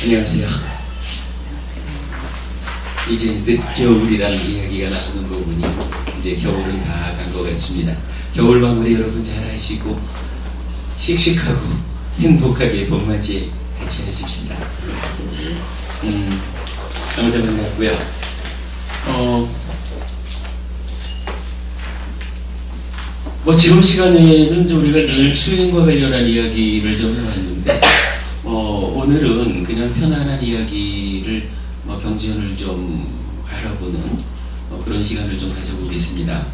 안녕하세요. 이제 늦겨울이라는 이야기가 나오는 거 보니 이제 겨울은 다 간 것 같습니다. 겨울 마무리 여러분 잘 하시고 씩씩하고 행복하게 봄맞이 같이 하십시다. 아무튼 반갑고요. 지금 시간에는 우리가 늘 수행과 관련한 이야기를 좀 해왔는데 오늘은 그냥 편안한 이야기를 경전을 좀 알아보는 그런 시간을 좀 가져보겠습니다.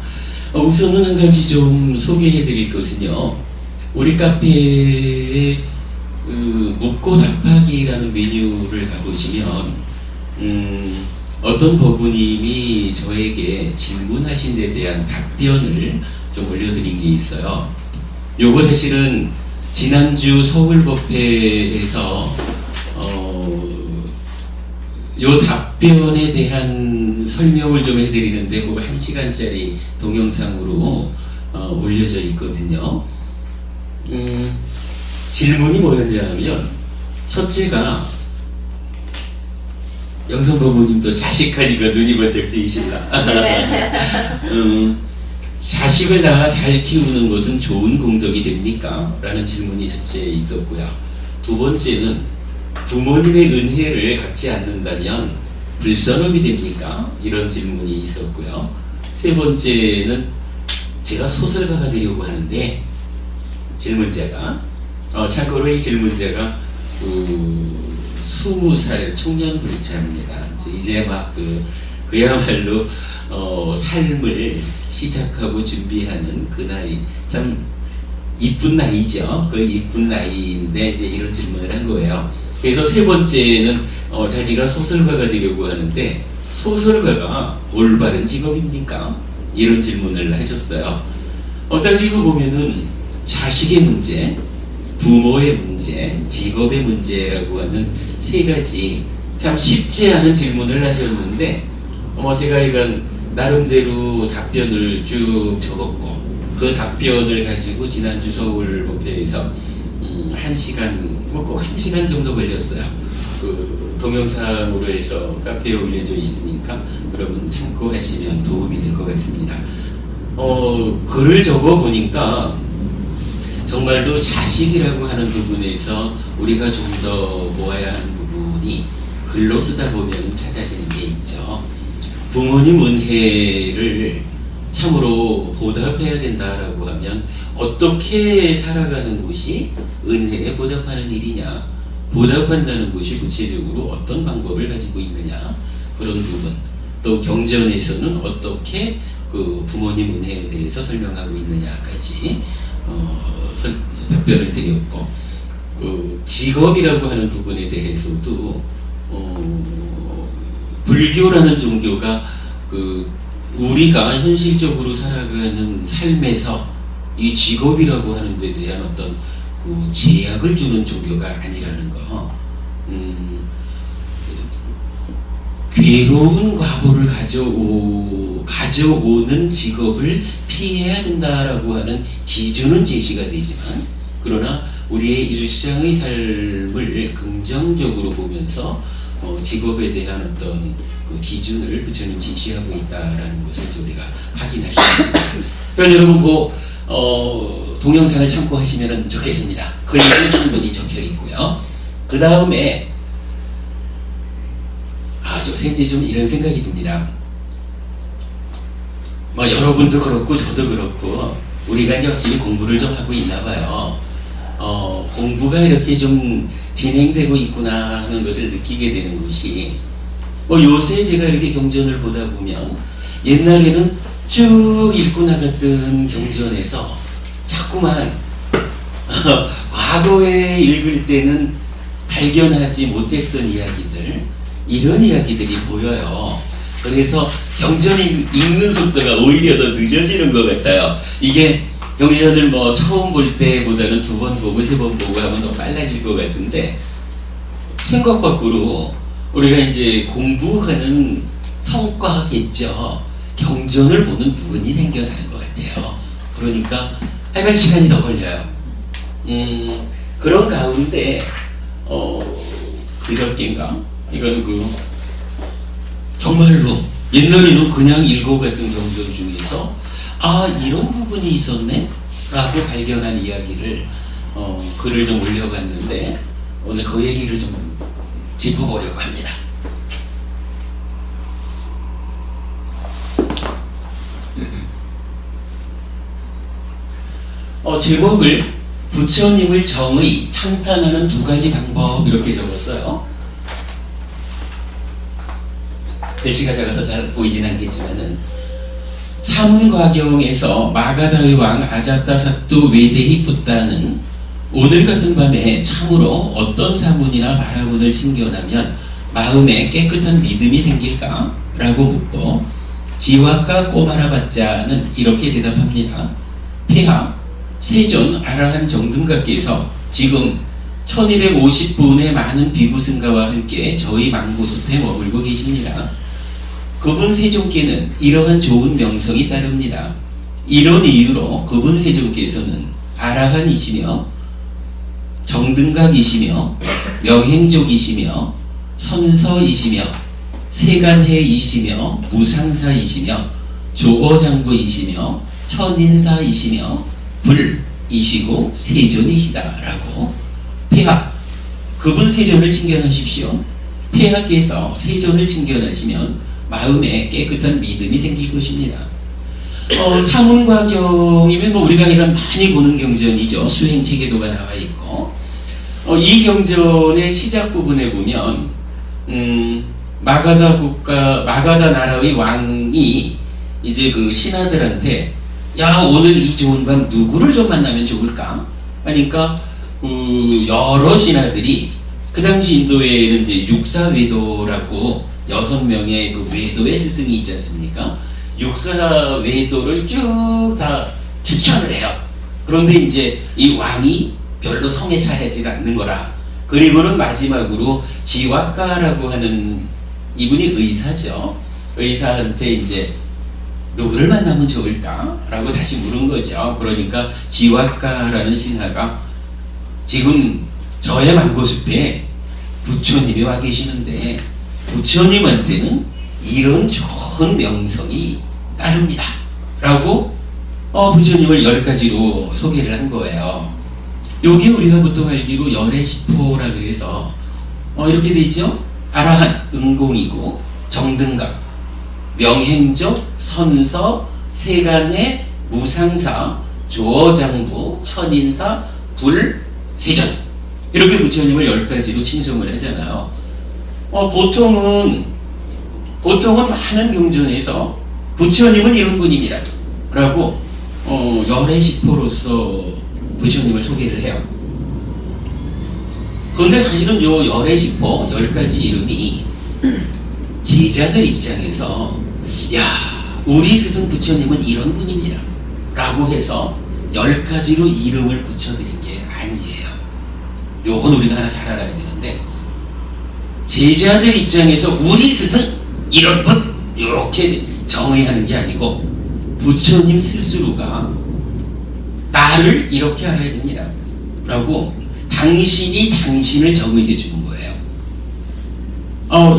우선은 한 가지 좀 소개해 드릴 것은요. 우리 카페에 묻고 답하기라는 메뉴를 가보시면 어떤 법부님이 저에게 질문하신 데 대한 답변을 좀 올려드린 게 있어요. 요거 사실은 지난주 서울법회에서 요 답변에 대한 설명을 좀 해드리는데 그거 1시간짜리 동영상으로 올려져 있거든요. 질문이 뭐였냐면 첫째가 영선법부님도 자식하니까 눈이 번쩍 뜨이신다. 자식을 낳아 잘 키우는 것은 좋은 공덕이 됩니까? 라는 질문이 첫째 있었고요. 두 번째는 부모님의 은혜를 갚지 않는다면 불선업이 됩니까? 이런 질문이 있었고요. 세 번째는 제가 소설가가 되려고 하는데 질문자가 참고로 이 질문자가 20살 청년 불자입니다. 이제 막 그야말로 삶을 시작하고 준비하는 그 나이, 참 이쁜 나이죠. 그 이쁜 나이인데 이제 이런 질문을 한 거예요. 그래서 세 번째는 자기가 소설가가 되려고 하는데 소설가가 올바른 직업입니까? 이런 질문을 하셨어요. 따지고 보면은 자식의 문제, 부모의 문제, 직업의 문제라고 하는 세 가지 참 쉽지 않은 질문을 하셨는데 제가 이건 나름대로 답변을 쭉 적었고 그 답변을 가지고 지난주 서울법회에서 1시간, 꼭 1시간 정도 걸렸어요. 그 동영상으로 해서 카페에 올려져 있으니까 여러분 참고하시면 도움이 될 것 같습니다. 글을 적어 보니까 정말로 자식이라고 하는 부분에서 우리가 좀 더 모아야 하는 부분이 글로 쓰다 보면 찾아지는 게 있죠. 부모님 은혜를 참으로 보답해야 된다라고 하면 어떻게 살아가는 것이 은혜에 보답하는 일이냐, 보답한다는 것이 구체적으로 어떤 방법을 가지고 있느냐, 그런 부분, 또 경전에서는 어떻게 그 부모님 은혜에 대해서 설명하고 있느냐까지 답변을 드렸고, 직업이라고 하는 부분에 대해서도 불교라는 종교가 우리가 현실적으로 살아가는 삶에서 이 직업이라고 하는 데 대한 어떤 제약을 주는 종교가 아니라는 거. 괴로운 과보를 가져오는 직업을 피해야 된다라고 하는 기준은 제시가 되지만, 그러나 우리의 일상의 삶을 긍정적으로 보면서 직업에 대한 어떤 그 기준을 부처님 제시하고 있다라는 것을 우리가 확인할 수 있습니다. 그러니까 여러분 동영상을 참고하시면 좋겠습니다. 글도 충분히 적혀 있고요. 그 다음에 요새 이제 좀 이런 생각이 듭니다. 여러분도 그렇고 저도 그렇고 우리가 이제 확실히 공부를 좀 하고 있나 봐요. 공부가 이렇게 좀 진행되고 있구나 하는 것을 느끼게 되는 것이, 요새 제가 이렇게 경전을 보다 보면 옛날에는 쭉 읽고 나갔던 경전에서 자꾸만 과거에 읽을 때는 발견하지 못했던 이야기들, 이런 이야기들이 보여요. 그래서 경전이 읽는 속도가 오히려 더 늦어지는 것 같아요. 이게 경전을 처음 볼 때보다는 2번 보고 3번 보고 하면 더 빨라질 것 같은데, 생각 밖으로 우리가 이제 공부하는 성과겠죠. 경전을 보는 부분이 생겨나는 것 같아요. 그러니까 하여간 시간이 더 걸려요. 그런 가운데 그저께인가? 이건 정말로 옛날에는 그냥 읽어봤던 경전 중에서 이런 부분이 있었네? 라고 발견한 이야기를 글을 좀 올려봤는데 오늘 그 얘기를 좀 짚어보려고 합니다. 제목을 부처님을 정의 찬탄하는 두 가지 방법 이렇게 적었어요. 글씨가 작아서 잘 보이진 않겠지만은 사문과경에서 마가다의 왕 아자타사또 외대히 붓다는 오늘 같은 밤에 참으로 어떤 사문이나 바라문을 챙겨나면 마음에 깨끗한 믿음이 생길까? 라고 묻고 지와까 꼬마라봤자는 이렇게 대답합니다. 폐하 세존 아라한 정등각께서 지금 1250분의 많은 비구승가와 함께 저희 망고숲에 머물고 계십니다. 그분 세존께는 이러한 좋은 명성이 따릅니다. 이런 이유로 그분 세존께서는 아라한이시며 정등각이시며 명행족이시며 선서이시며 세간해이시며 무상사이시며 조어장부이시며 천인사이시며 불이시고 세존이시다라고 폐하 그분 세존을 칭견하십시오. 폐하께서 세존을 칭견하시면 마음에 깨끗한 믿음이 생길 것입니다. 사문과경이면 우리가 이런 많이 보는 경전이죠. 수행체계도가 나와 있고 이 경전의 시작 부분에 보면 마가다 나라의 왕이 이제 그 신하들한테 야 오늘 이 좋은 밤 누구를 좀 만나면 좋을까? 하니까 여러 신하들이 그 당시 인도에는 이제 육사외도라고 6명의 그 외도의 스승이 있지 않습니까? 육사외도를 쭉 다 추천을 해요. 그런데 이제 이 왕이 별로 성에 차지 않는 거라. 그리고는 마지막으로 지와까라고 하는 이분이 의사죠. 의사한테 이제 누구를 만나면 좋을까? 라고 다시 물은 거죠. 그러니까 지와까라는 신하가 지금 저의 망고숲에 부처님이 와 계시는데 부처님한테는 이런 좋은 명성이 따릅니다. 라고 부처님을 10가지로 소개를 한 거예요. 여기 우리가 보통 알기로 열애시포라 그래서 이렇게 돼 있죠. 아라한 응공이고 정등각 명행족, 선서, 세간의 무상사, 조어장부, 천인사, 불, 세전 이렇게 부처님을 10가지로 칭송을 하잖아요. 보통은 많은 경전에서 부처님은 이런 분입니다 라고 열애시포로서 부처님을 소개를 해요. 그런데 사실은 요 열애시포 10가지 이름이 제자들 입장에서 야 우리 스승 부처님은 이런 분입니다 라고 해서 10가지로 이름을 붙여드린 게 아니에요. 요건 우리가 하나 잘 알아야 되는데 제자들 입장에서 우리 스승 이런 분 이렇게 정의하는 게 아니고 부처님 스스로가 나를 이렇게 알아야 됩니다 라고 당신이 당신을 정의해 주는 거예요.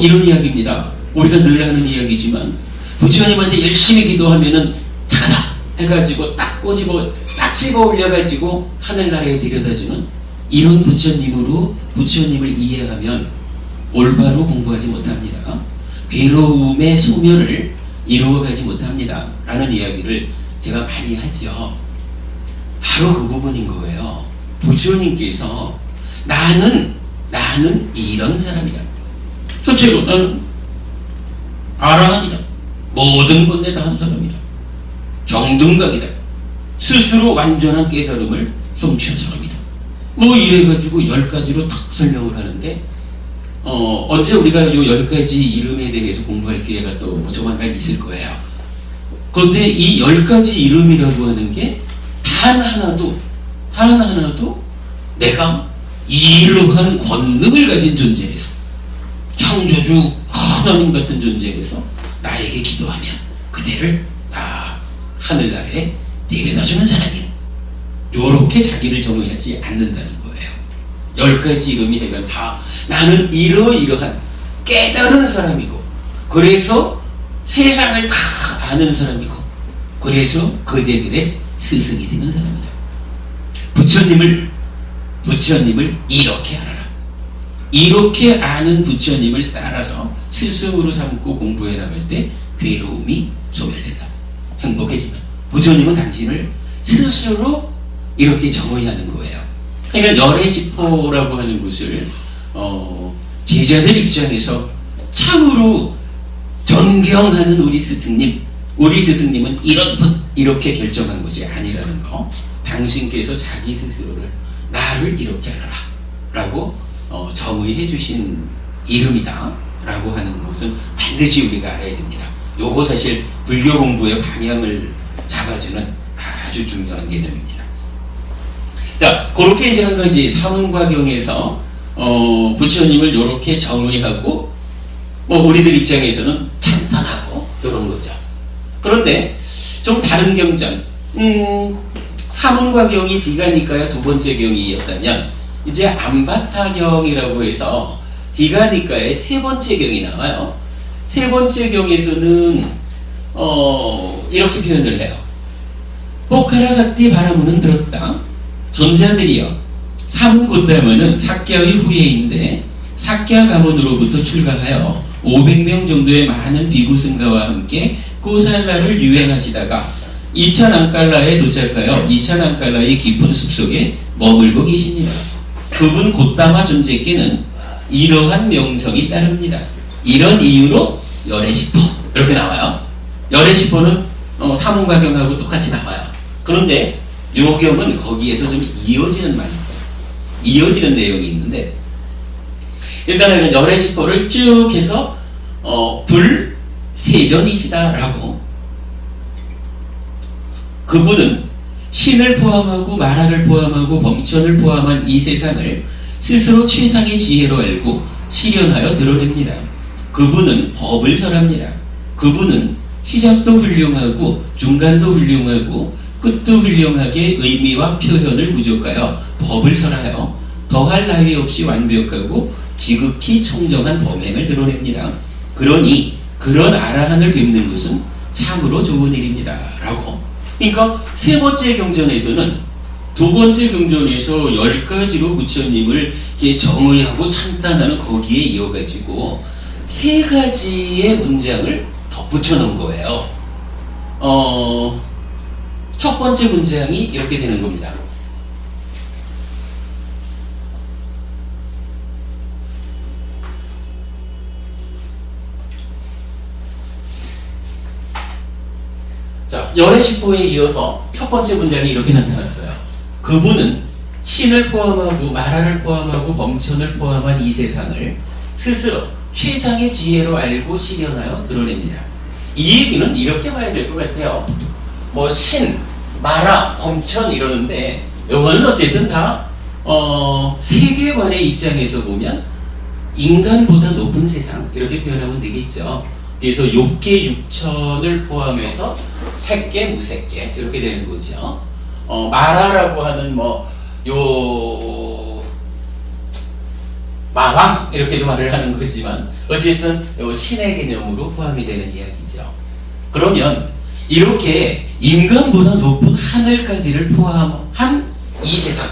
이런 이야기입니다. 우리가 늘 하는 이야기지만 부처님한테 열심히 기도하면은 착하다 해가지고 딱 꼬집어 딱 집어 올려가지고 하늘나라에 데려다주는 이런 부처님으로 부처님을 이해하면 올바로 공부하지 못합니다. 괴로움의 소멸을 이루어가지 못합니다 라는 이야기를 제가 많이 하죠. 바로 그 부분인 거예요. 부처님께서 나는 이런 사람이다. 첫째로 나는 아라한이다. 모든 것 내가 한 사람이다. 정등각이다. 스스로 완전한 깨달음을 성취한 사람이다. 이래가지고 10가지로 딱 설명을 하는데 언제 우리가 요 10가지 이름에 대해서 공부할 기회가 또 조만간 있을 거예요. 그런데 이 10가지 이름이라고 하는 게 단 하나도 내가 이러한 권능을 가진 존재에서 창조주 하나님 같은 존재에서 나에게 기도하면 그대를 하늘나라에 데려다주는 사람이야. 요렇게 자기를 정의하지 않는다는 거예요. 10가지 이름이 되면 다 나는 이러이러한 깨달은 사람이고, 그래서 세상을 다 아는 사람이고, 그래서 그대들의 스승이 되는 사람이다. 부처님을 이렇게 알아라. 이렇게 아는 부처님을 따라서 스승으로 삼고 공부해 나갈 때 괴로움이 소멸된다. 행복해진다. 부처님은 당신을 스스로 이렇게 정의하는 거예요. 그러니까 열애시포라고 하는 것을 제자들 입장에서 참으로 존경하는 우리 스승님은 이런 분, 이렇게 결정한 것이 아니라는 거. 당신께서 자기 스스로를 나를 이렇게 알아라 라고 정의해 주신 이름이다 라고 하는 것은 반드시 우리가 알아야 됩니다. 요거 사실 불교 공부의 방향을 잡아주는 아주 중요한 개념입니다. 자, 그렇게 이제 한 가지 사문과경에서 부처님을 이렇게 정의하고 우리들 입장에서는 찬탄하고 이런 거죠. 그런데 좀 다른 경전, 사문과경이 디가니까야 두 번째 경이었다면 이제 암바타경이라고 해서 디가니까의 세 번째 경이 나와요. 세 번째 경에서는 이렇게 표현을 해요. 포카라사티 바라문은 들었다. 존자들이여, 사문고타마는 사캬의 후예인데 사캬 가문으로부터 출가하여 500명 정도의 많은 비구승가와 함께 꼬살라를 유행하시다가 이찬안칼라에 도착하여 이찬안칼라의 깊은 숲속에 머물고 계십니다. 그분 고타마 존재께는 이러한 명성이 따릅니다. 이런 이유로 열애시포 이렇게 나와요. 열애시포는 사문과경하고 똑같이 나와요. 그런데 요 경은 거기에서 좀 이어지는 내용이 있는데, 일단은 열애시포를 쭉 해서 불세전이시다라고, 그분은 신을 포함하고 만화를 포함하고 범천을 포함한 이 세상을 스스로 최상의 지혜로 알고 실현하여 드러냅니다. 그분은 법을 설합니다. 그분은 시작도 훌륭하고 중간도 훌륭하고 끝도 훌륭하게 의미와 표현을 부족하여 법을 설하여 더할 나위 없이 완벽하고 지극히 청정한 범행을 드러냅니다. 그러니 그런 아라한을 뵙는 것은 참으로 좋은 일입니다. 라고. 그러니까 세 번째 경전에서는 두 번째 경전에서 10가지로 부처님을 이렇게 정의하고 찬탄하는 거기에 이어가지고 세 가지의 문장을 덧붙여 놓은 거예요. 첫 번째 문장이 이렇게 되는 겁니다. 자, 열애시포에 이어서 첫 번째 문장이 이렇게 나타났어요. 그분은 신을 포함하고 만화를 포함하고 범천을 포함한 이 세상을 스스로 최상의 지혜로 알고 실현하여 드러냅니다. 이 얘기는 이렇게 봐야 될 것 같아요. 뭐 신, 만화, 범천 이러는데 이거는 어쨌든 다 세계관의 입장에서 보면 인간보다 높은 세상 이렇게 표현하면 되겠죠. 그래서 욕계 육천을 포함해서 색계, 무색계 이렇게 되는 거죠. 만화라고 하는 마왕 이렇게도 말을 하는 거지만 어쨌든 신의 개념으로 포함이 되는 이야기죠. 그러면 이렇게 인간보다 높은 하늘까지를 포함한 이 세상,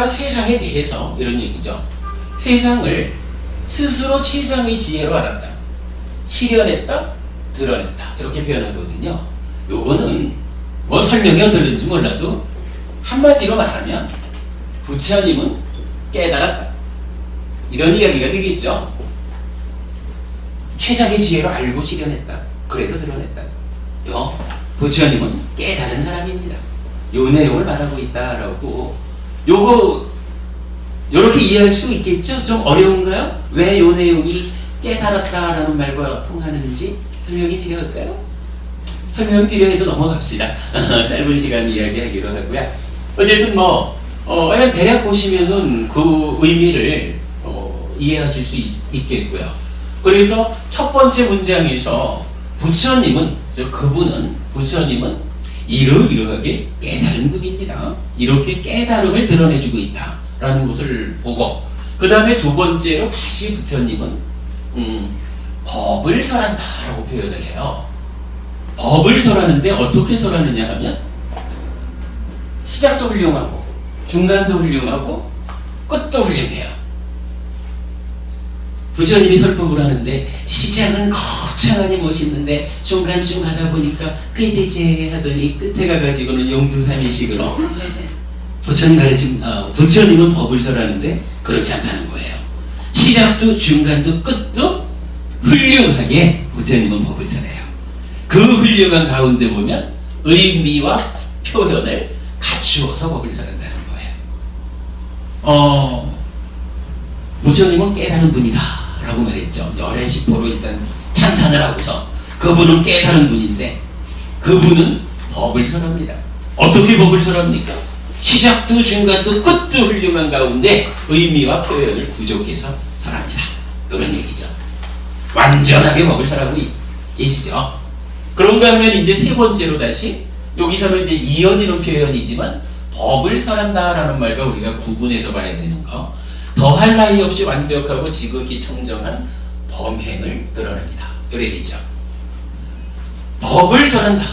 세상에 대해서 이런 얘기죠. 세상을 스스로 최상의 지혜로 알았다, 실현했다, 드러냈다 이렇게 표현하거든요. 요거는 설명이 어떨는지 몰라도 한마디로 말하면 부처님은 깨달았다 이런 이야기가 되겠죠. 최상의 지혜로 알고 실현했다, 그래서 드러냈다. 부처님은 깨달은 사람입니다. 요 내용을 말하고 있다라고. 요렇게 이해할 수 있겠죠? 좀 어려운가요? 왜 요 내용이 깨달았다라는 말과 통하는지 설명이 필요할까요? 설명이 필요해도 넘어갑시다. 짧은 시간 이야기하기로 하고요. 어쨌든 그냥 대략 보시면은 그 의미를 이해하실 수 있겠고요. 그래서 첫 번째 문장에서 부처님은 이러이러하게 깨달은 분입니다. 이렇게 깨달음을 드러내주고 있다 라는 것을 보고, 그 다음에 두 번째로 다시 부처님은 법을 설한다라고 표현을 해요. 법을 설하는데 어떻게 설하느냐 하면 시작도 훌륭하고 중간도 훌륭하고 끝도 훌륭해요. 부처님이 설법을 하는데 시작은 거창하니 멋있는데 중간쯤 가다 보니까 꾀재재 하더니 끝에 가가지고는 용두삼일식으로 부처님은 법을 설하는데 그렇지 않다는 거예요. 시작도 중간도 끝도 훌륭하게 부처님은 법을 설해요. 그 훌륭한 가운데 보면 의미와 표현을 갖추어서 법을 설한다는 거예요. 부처님은 깨달은 분이다 라고 말했죠. 열애시포로 일단 찬탄을 하고서 그분은 깨달은 분인데 그분은 법을 설합니다. 어떻게 법을 설합니까? 시작도 중간도 끝도 훌륭한 가운데 의미와 표현을 부족해서 설합니다. 이런 얘기죠. 완전하게 법을 설하고 계시죠. 그런가 하면 이제 세 번째로 다시 여기서는 이제 이어지는 표현이지만 법을 설한다라는 말과 우리가 구분해서 봐야 되는 거. 더할 나위 없이 완벽하고 지극히 청정한 범행을 드러냅니다. 그래 되죠. 법을 설한다.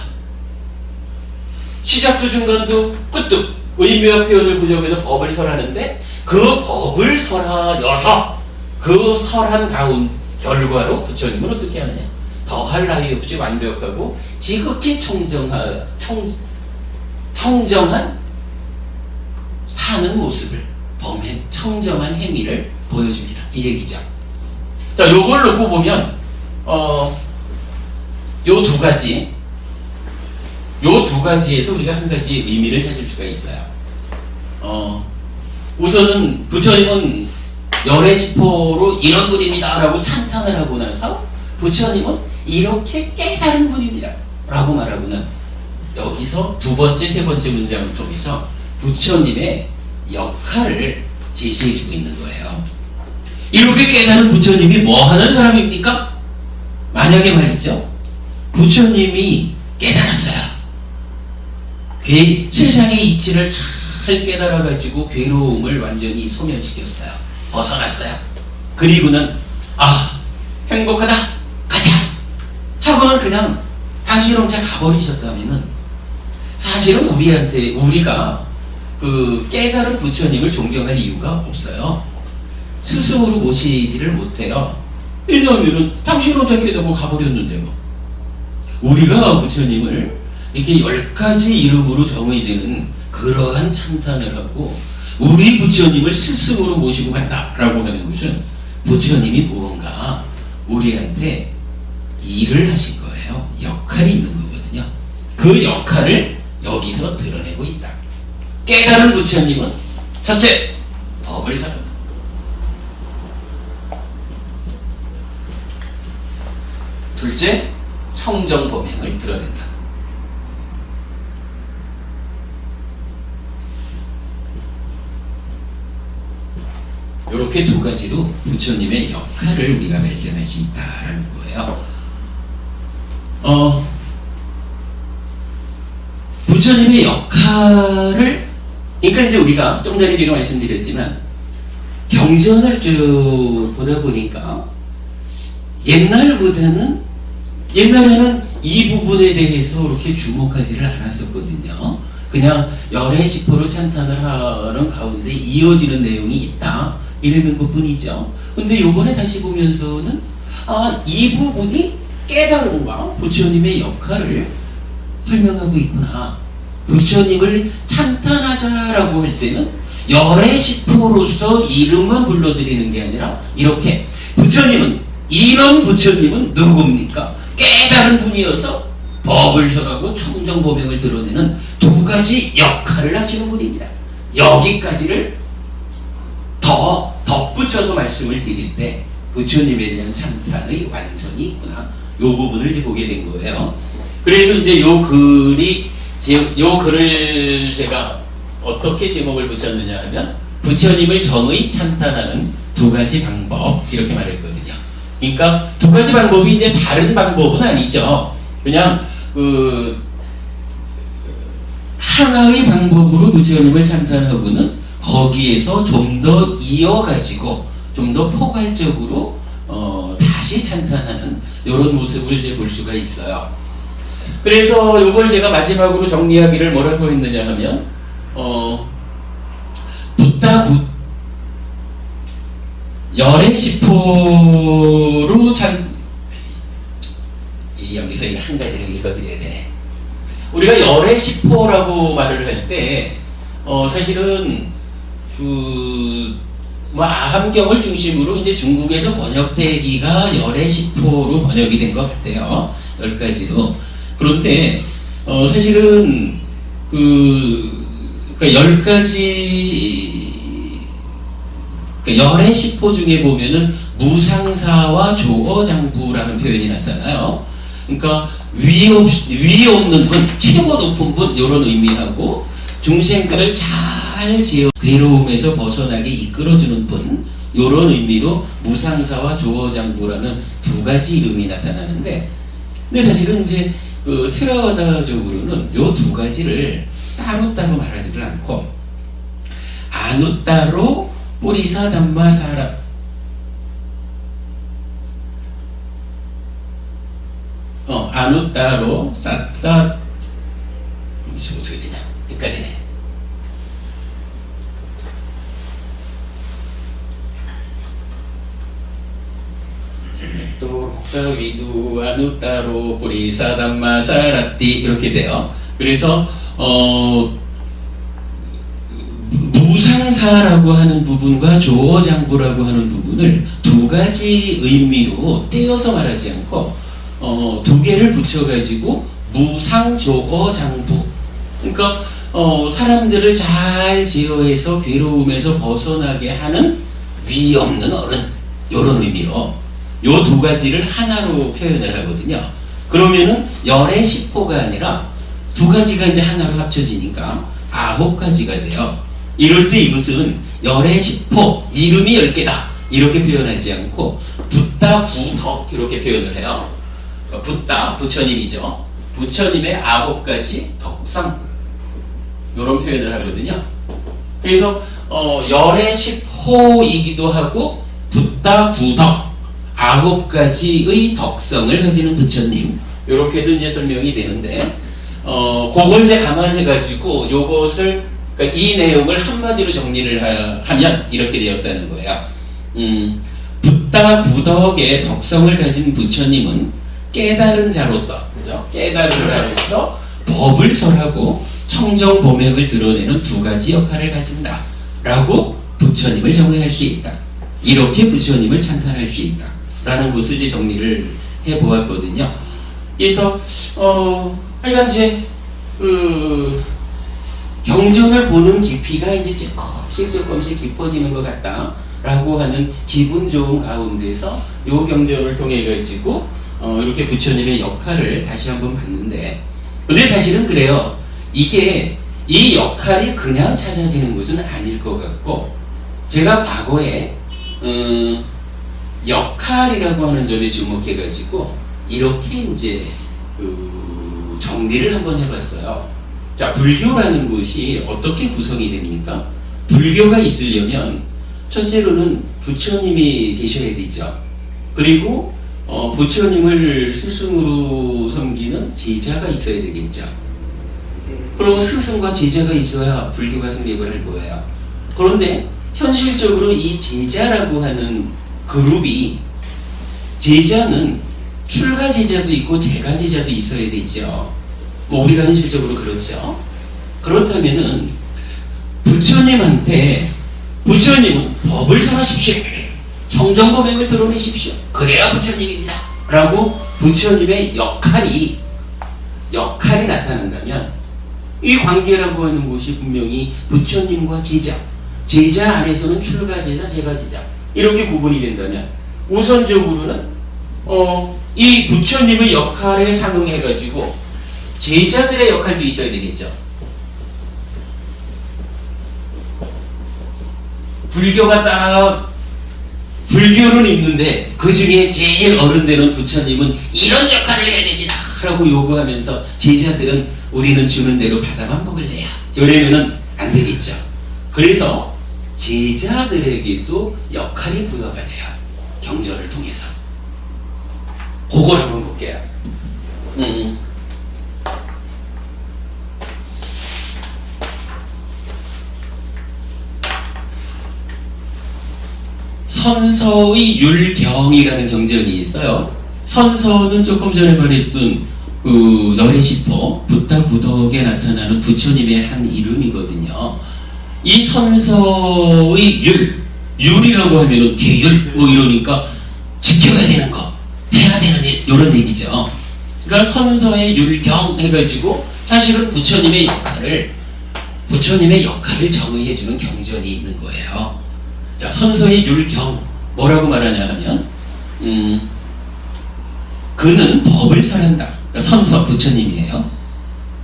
시작도 중간도 끝도 의미와 표현을 부족해서 법을 설하는데 그 법을 설하여서 그 설한 가운 결과로 부처님은 어떻게 하느냐? 더할 나위 없이 완벽하고 지극히 청정한 사는 모습을 범행, 청정한 행위를 보여줍니다. 이 얘기죠. 자, 요걸 놓고 보면 요 두 가지에서 우리가 한 가지 의미를 찾을 수가 있어요. 우선은 부처님은 열애시포로 이런 분입니다 라고 찬탄을 하고 나서 부처님은 이렇게 깨달은 분입니다 라고 말하고는 여기서 두 번째, 세 번째 문장을 통해서 부처님의 역할을 제시해주고 있는 거예요. 이렇게 깨달은 부처님이 뭐 하는 사람입니까? 만약에 말이죠, 부처님이 깨달았어요. 세상의 이치를 잘 깨달아가지고 괴로움을 완전히 소멸시켰어요. 벗어났어요. 그리고는 행복하다 가자 하고는 그냥 당신 혼자 가버리셨다면은 사실은 우리가 그 깨달은 부처님을 존경할 이유가 없어요. 스승으로 모시지를 못해요. 왜냐하면 당신 혼자 깨닫고 가버렸는데 뭐. 우리가 부처님을 이렇게 10가지 이름으로 정의되는 그러한 찬탄을 하고 우리 부처님을 스승으로 모시고 간다라고 하는 것은 부처님이 무언가 우리한테 일을 하신 거예요. 역할이 있는 거거든요. 그 역할을 여기서 드러내고 있다. 깨달은 부처님은 첫째, 법을 설한다. 둘째, 청정범행을 드러낸다. 이렇게 두 가지로 부처님의 역할을 우리가 발견할 수 있다라는 거예요. 부처님의 역할을, 그러니까 이제 우리가 좀 전에 제가 말씀드렸지만 경전을 쭉 보다 보니까 옛날에는 이 부분에 대해서 그렇게 주목하지를 않았었거든요. 그냥 열애시포로 찬탄을 하는 가운데 이어지는 내용이 있다 이러는 것 뿐이죠. 근데 요번에 다시 보면서는 이 부분이 깨달음과 부처님의 역할을 설명하고 있구나. 부처님을 찬탄하자라고 할 때는 열애시포로서 이름만 불러드리는 게 아니라 이렇게 이런 부처님은 누굽니까? 깨달은 분이어서 법을 설하고 청정범행을 드러내는 두 가지 역할을 하시는 분입니다. 여기까지를 더 덧붙여서 말씀을 드릴 때 부처님에 대한 찬탄의 완성이 있구나. 요 부분을 이제 보게 된 거예요. 그래서 이제 요 글을 제가 어떻게 제목을 붙였느냐 하면 부처님을 정의 찬탄하는 두 가지 방법 이렇게 말했거든요. 그러니까 두 가지 방법이 이제 다른 방법은 아니죠. 그냥 하나의 방법으로 부처님을 찬탄하고는 거기에서 좀 더 이어가지고 좀 더 포괄적으로 다시 찬탄하는 이런 모습을 이제 볼 수가 있어요. 그래서 이걸 제가 마지막으로 정리하기를 뭐라고 했느냐 하면 붓다 열의 시포로 참 여기서 한 가지를 읽어드려야 되네. 우리가 열의 시포라고 말을 할 때 사실은 아함경을 중심으로 이제 중국에서 번역되기가 열의 시포로 번역이 된 것 같아요. 10가지로. 그런데 사실은 그러니까 10가지 열의 시포 중에 보면은 무상사와 조어장부라는 표현이 나타나요. 그러니까 위 없는 분, 최고 높은 분 이런 의미하고 중생들을 잘 지어 괴로움에서 벗어나게 이끌어주는 분 이런 의미로 무상사와 조어장부라는 두 가지 이름이 나타나는데, 근데 사실은 이제 테라와다적으로는 이 두 가지를 따로따로 말하지를 않고 아누따로 뿌리사 담마사라 아누따로 쌌다 어떻게 되냐 헷갈리네. 또 위두 아누따로 뿌리사 담마사라띠 이렇게 돼요. 그래서 무상사라고 하는 부분과 조어장부라고 하는 부분을 두 가지 의미로 떼어서 말하지 않고 두 개를 붙여가지고 무상조어장부, 그러니까 사람들을 잘 제어해서 괴로움에서 벗어나게 하는 위 없는 어른 이런 의미로 요 두 가지를 하나로 표현을 하거든요. 그러면은 열의 시포가 아니라 두 가지가 이제 하나로 합쳐지니까 9가지가 돼요. 이럴 때 이것은 열의 시포, 이름이 10개다 이렇게 표현하지 않고 붓다 부덕 이렇게 표현을 해요. 붓다 부처님이죠. 부처님의 9가지 덕상 이런 표현을 하거든요. 그래서 열의 시포이기도 하고 붓다 부덕 9가지의 덕성을 가지는 부처님 이렇게도 이제 설명이 되는데, 그걸 이제 감안해가지고 요것을 그러니까 이 내용을 한마디로 정리를 하면 이렇게 되었다는 거예요. 붓다 부덕의 덕성을 가진 부처님은 깨달은 자로서, 그죠? 깨달은 자로서 법을 설하고 청정범행을 드러내는 두 가지 역할을 가진다라고 부처님을 정의할 수 있다. 이렇게 부처님을 찬탄할 수 있다. 라는 것을 이제 정리를 해 보았거든요. 그래서 하여간 이제 경전을 보는 깊이가 이제 조금씩 깊어지는 것 같다라고 하는 기분 좋은 가운데서 이 경전을 통해 가지고 이렇게 부처님의 역할을 다시 한번 봤는데, 근데 사실은 그래요. 이게 이 역할이 그냥 찾아지는 것은 아닐 것 같고, 제가 과거에 역할이라고 하는 점에 주목해 가지고 이렇게 이제 정리를 한번 해봤어요. 자, 불교라는 것이 어떻게 구성이 됩니까? 불교가 있으려면 첫째로는 부처님이 계셔야 되죠. 그리고 부처님을 스승으로 섬기는 제자가 있어야 되겠죠. 그러면 스승과 제자가 있어야 불교가 성립을 할 거예요. 그런데 현실적으로 이 제자라고 하는 그룹이, 제자는 출가 제자도 있고 재가 제자도 있어야 되죠. 뭐 우리가 현실적으로 그렇죠. 그렇다면은 부처님한테 부처님은 법을 설하십시오, 청정범행을 드러내십시오, 그래야 부처님입니다 라고 부처님의 역할이 나타난다면, 이 관계라고 하는 것이 분명히 부처님과 제자 안에서는 출가 제자, 재가 제자 이렇게 구분이 된다면, 우선적으로는 이 부처님의 역할에 상응해 가지고 제자들의 역할도 있어야 되겠죠. 불교는 있는데 그 중에 제일 어른되는 부처님은 이런 역할을 해야 됩니다 라고 요구하면서 제자들은 우리는 주는 대로 받아만 먹을래요 이러면은 안 되겠죠. 그래서 제자들에게도 역할이 부여가 돼요. 경전을 통해서. 그걸 한번 볼게요. 선서의 율경이라는 경전이 있어요. 선서는 조금 전에 말했던 그 열애시포, 붓다 부덕에 나타나는 부처님의 한 이름이거든요. 이 선서의 율이라고 하면은 계율 뭐 이러니까 지켜야 되는 거, 해야 되는 일 이런 얘기죠. 그러니까 선서의 율경 해가지고 사실은 부처님의 역할을 정의해주는 경전이 있는 거예요. 자, 선서의 율경 뭐라고 말하냐 하면 그는 법을 설한다. 그러니까 선서 부처님이에요.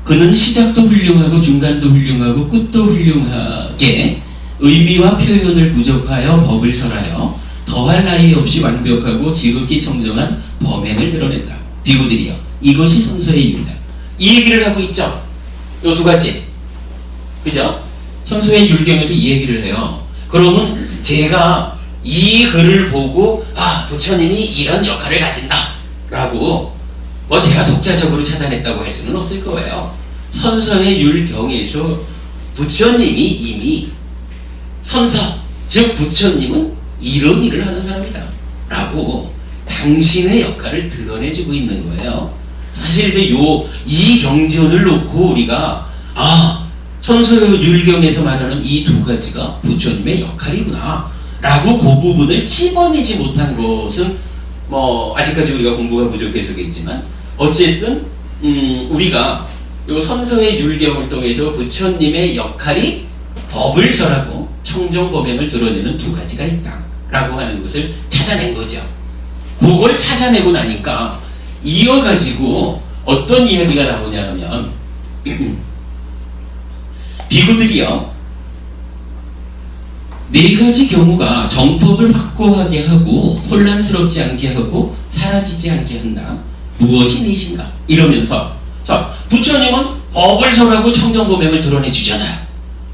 그는 시작도 훌륭하고 중간도 훌륭하고 끝도 훌륭하게 의미와 표현을 부족하여 법을 설하여 더할 나위 없이 완벽하고 지극히 청정한 범행을 드러낸다. 비구들이여, 이것이 선서의 율이다. 이 얘기를 하고 있죠. 요 두 가지, 그죠? 선서의 율경에서 이 얘기를 해요. 그러면 제가 이 글을 보고 부처님이 이런 역할을 가진다 라고 뭐 제가 독자적으로 찾아냈다고 할 수는 없을 거예요. 선서의 율경에서 부처님이 이미 선서, 즉 부처님은 이런 일을 하는 사람이다 라고 당신의 역할을 드러내주고 있는 거예요. 사실 이제 이 경전을 놓고 우리가 선서의 율경에서 말하는 이 두 가지가 부처님의 역할이구나 라고 그 부분을 찝어내지 못한 것은 뭐 아직까지 우리가 공부가 부족해서겠지만 어쨌든 우리가 이 선서의 율경을 통해서 부처님의 역할이 법을 설하고 청정범행을 드러내는 두 가지가 있다 라고 하는 것을 찾아낸 거죠. 그걸 찾아내고 나니까 이어가지고 어떤 이야기가 나오냐 하면 비구들이요, 네 가지 경우가 정법을 확고하게 하고 혼란스럽지 않게 하고 사라지지 않게 한다. 무엇이 넷인가? 이러면서 자, 부처님은 법을 설하고 청정범행을 드러내 주잖아요.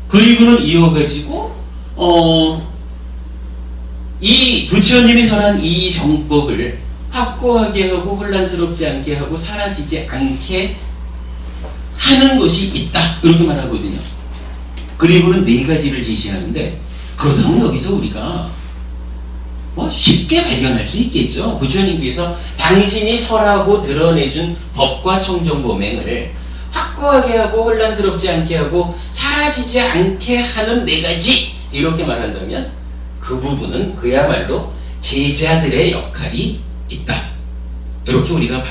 그리고는 이어가지고 이 부처님이 설한 이 정법을 확고하게 하고 혼란스럽지 않게 하고 사라지지 않게 하는 것이 있다 이렇게 말하거든요. 그리고는 네 가지를 제시하는데 그러다면 여기서 우리가 쉽게 발견할 수 있겠죠. 부처님께서 당신이 설하고 드러내준 법과 청정범행을 확고하게 하고 혼란스럽지 않게 하고 사라지지 않게 하는 네 가지 이렇게 말한다면 그 부분은 그야말로 제자들의 역할이 있다. 이렇게 우리가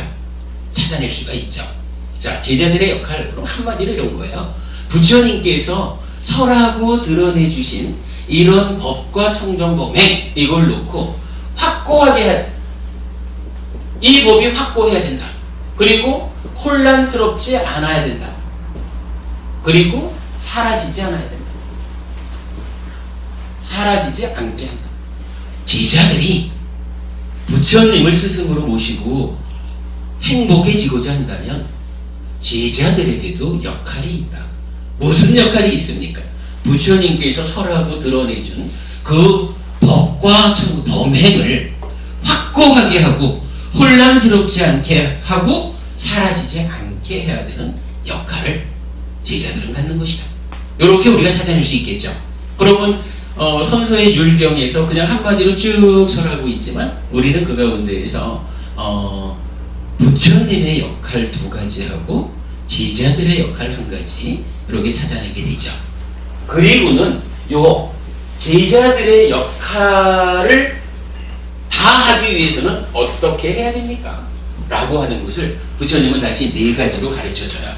찾아낼 수가 있죠. 자, 제자들의 역할, 그럼 한마디로 이런 거예요. 부처님께서 설하고 드러내 주신 이런 법과 청정범행 이걸 놓고 확고하게 이 법이 확고해야 된다. 그리고 혼란스럽지 않아야 된다. 그리고 사라지지 않아야 된다. 사라지지 않게 한다. 제자들이 부처님을 스승으로 모시고 행복해지고자 한다면 제자들에게도 역할이 있다. 무슨 역할이 있습니까? 부처님께서 설하고 드러내준 그 법과 범행을 확고하게 하고 혼란스럽지 않게 하고 사라지지 않게 해야 되는 역할을 제자들은 갖는 것이다. 이렇게 우리가 찾아낼 수 있겠죠. 그러면 선서의 율경에서 그냥 한마디로 쭉 설하고 있지만 우리는 그 가운데에서 부처님의 역할 두 가지하고 제자들의 역할 한 가지 이렇게 찾아내게 되죠. 그리고는 요 제자들의 역할을 다 하기 위해서는 어떻게 해야 됩니까? 라고 하는 것을 부처님은 다시 네 가지로 가르쳐줘요.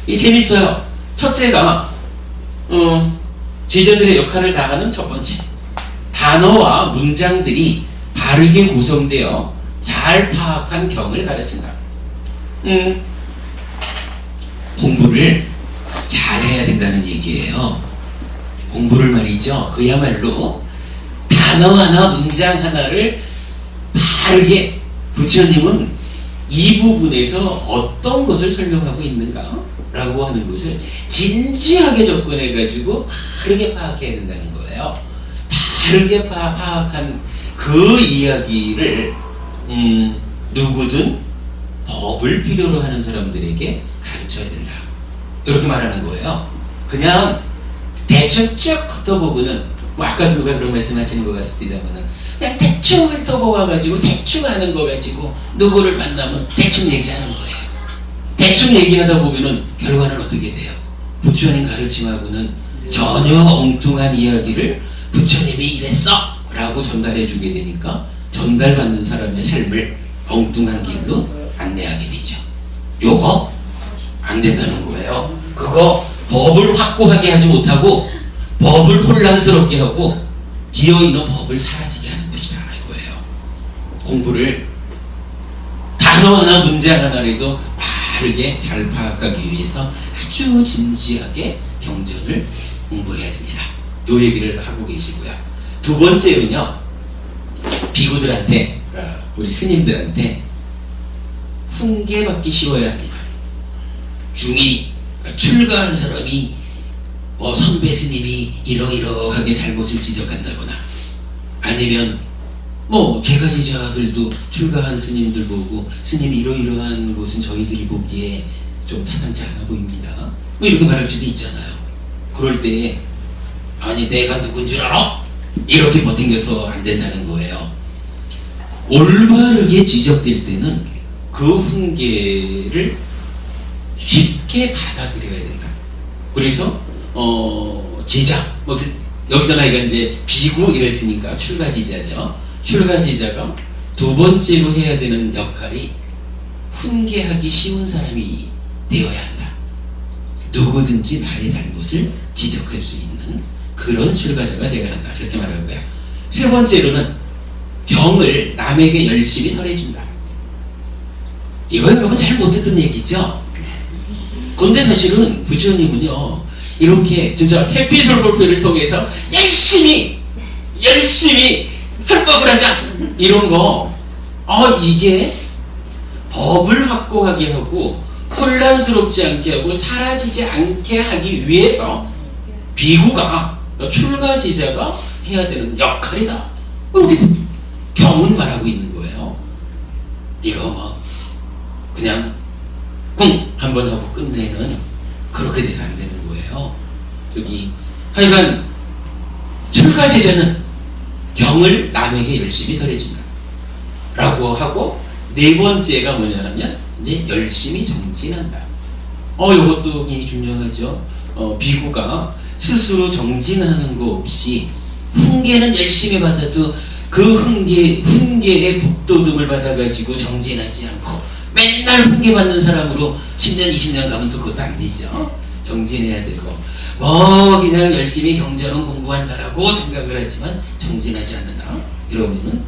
이게 재밌어요. 첫째가 제자들의 역할을 다하는 첫 번째, 단어와 문장들이 바르게 구성되어 잘 파악한 경을 가르친다. 공부를 잘해야 된다는 얘기예요. 공부를 말이죠. 그야말로 단어 하나, 문장 하나를 바르게 부처님은 이 부분에서 어떤 것을 설명하고 있는가? 라고 하는 것을 진지하게 접근해가지고 바르게 파악해야 된다는 거예요. 바르게 파악한 그 이야기를 누구든 법을 필요로 하는 사람들에게 가르쳐야 된다. 이렇게 말하는 거예요. 그냥 대충 쭉 훑어보고는, 뭐 아까 누가 그런 말씀하시는 것 같습니다만은, 그냥 대충 훑어보아가지고 대충 하는 거 가지고 누구를 만나면 대충 얘기하는 거예요. 대충 얘기하다 보면은 결과는 어떻게 돼요? 부처님 가르침하고는 전혀 엉뚱한 이야기를 부처님이 이랬어 라고 전달해 주게 되니까 전달받는 사람의 삶을 엉뚱한 길로 안내하게 되죠. 요거 안 된다는 거예요. 그거 법을 확고하게 하지 못하고 법을 혼란스럽게 하고 기어있는 법을 사라지게 하는 것이다 이거예요. 공부를 단어 하나 문제 하나라도 바르게 잘 파악하기 위해서 아주 진지하게 경전을 공부해야 됩니다. 요 얘기를 하고 계시고요. 두 번째는요, 비구들한테, 그러니까 우리 스님들한테 훈계받기 쉬워야 합니다. 중이, 그러니까 출가한 사람이 선배 스님이 이러이러하게 잘못을 지적한다거나, 아니면 제가 제자들도 출가한 스님들 보고 스님 이러이러한 것은 저희들이 보기에 좀 타당치 않아 보입니다. 이렇게 말할 수도 있잖아요. 그럴 때 아니 내가 누군 줄 알아? 이렇게 버팅겨서 안 된다는 거예요. 올바르게 지적될 때는 그 훈계를 쉽게 받아들여야 된다. 그래서 제자, 여기서 나이가 이제 비구 이랬으니까 출가제자죠. 출가제자가 두 번째로 해야 되는 역할이 훈계하기 쉬운 사람이 되어야 한다. 누구든지 나의 잘못을 지적할 수 있는 그런 출가자가 되어야 한다. 이렇게 말하는 거야. 세 번째로는 병을 남에게 열심히 설해준다. 이건 여러분 잘 못했던 얘기죠. 근데 사실은 부처님은요, 이렇게 진짜 해피설법회를 통해서 열심히 설법을 하자 이런 거, 이게 법을 확고하게 하고 혼란스럽지 않게 하고 사라지지 않게 하기 위해서 비구가, 출가제자가 해야 되는 역할이다. 이렇게 경은 말하고 있는 거예요. 이거 그냥 꿍 한번 하고 끝내는, 그렇게 돼서 안 되는 거예요. 하여간 출가제자는 경을 남에게 열심히 설해준다 라고 하고, 네 번째가 뭐냐 하면 이제 열심히 정진한다. 이것도 굉장히 중요하죠. 비구가 스스로 정진하는 거 없이 훈계는 열심히 받아도 그 훈계의 북돋움을 받아가지고 정진하지 않고 맨날 훈계 받는 사람으로 10년 20년 가면 또 그것도 안 되죠. 정진해야 되고, 그냥 열심히 경전은 공부한다라고 생각을 하지만 정진하지 않는다. 이러면은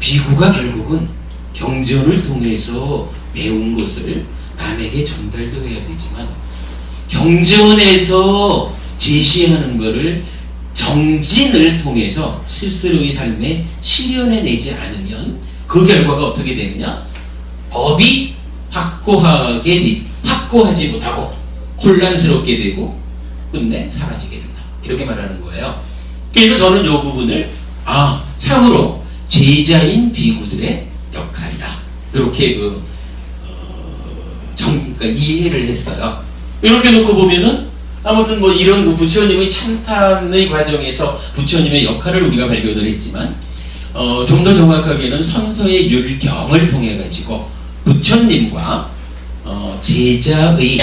비구가 결국은 경전을 통해서 배운 것을 남에게 전달도 해야 되지만, 경전에서 제시하는 것을 정진을 통해서 스스로의 삶에 실현해내지 않으면 그 결과가 어떻게 되느냐? 법이 확고하지 못하고 혼란스럽게 되고 끝내 사라지게 된다. 이렇게 말하는 거예요. 그래서 저는 이 부분을 참으로 제자인 비구들의 역할이다. 이렇게 그러니까 이해를 했어요. 이렇게 놓고 보면은 아무튼 이런 부처님의 참탄의 과정에서 부처님의 역할을 우리가 발견을 했지만, 좀 더 정확하게는 선서의 율경을 통해 가지고 부처님과 제자의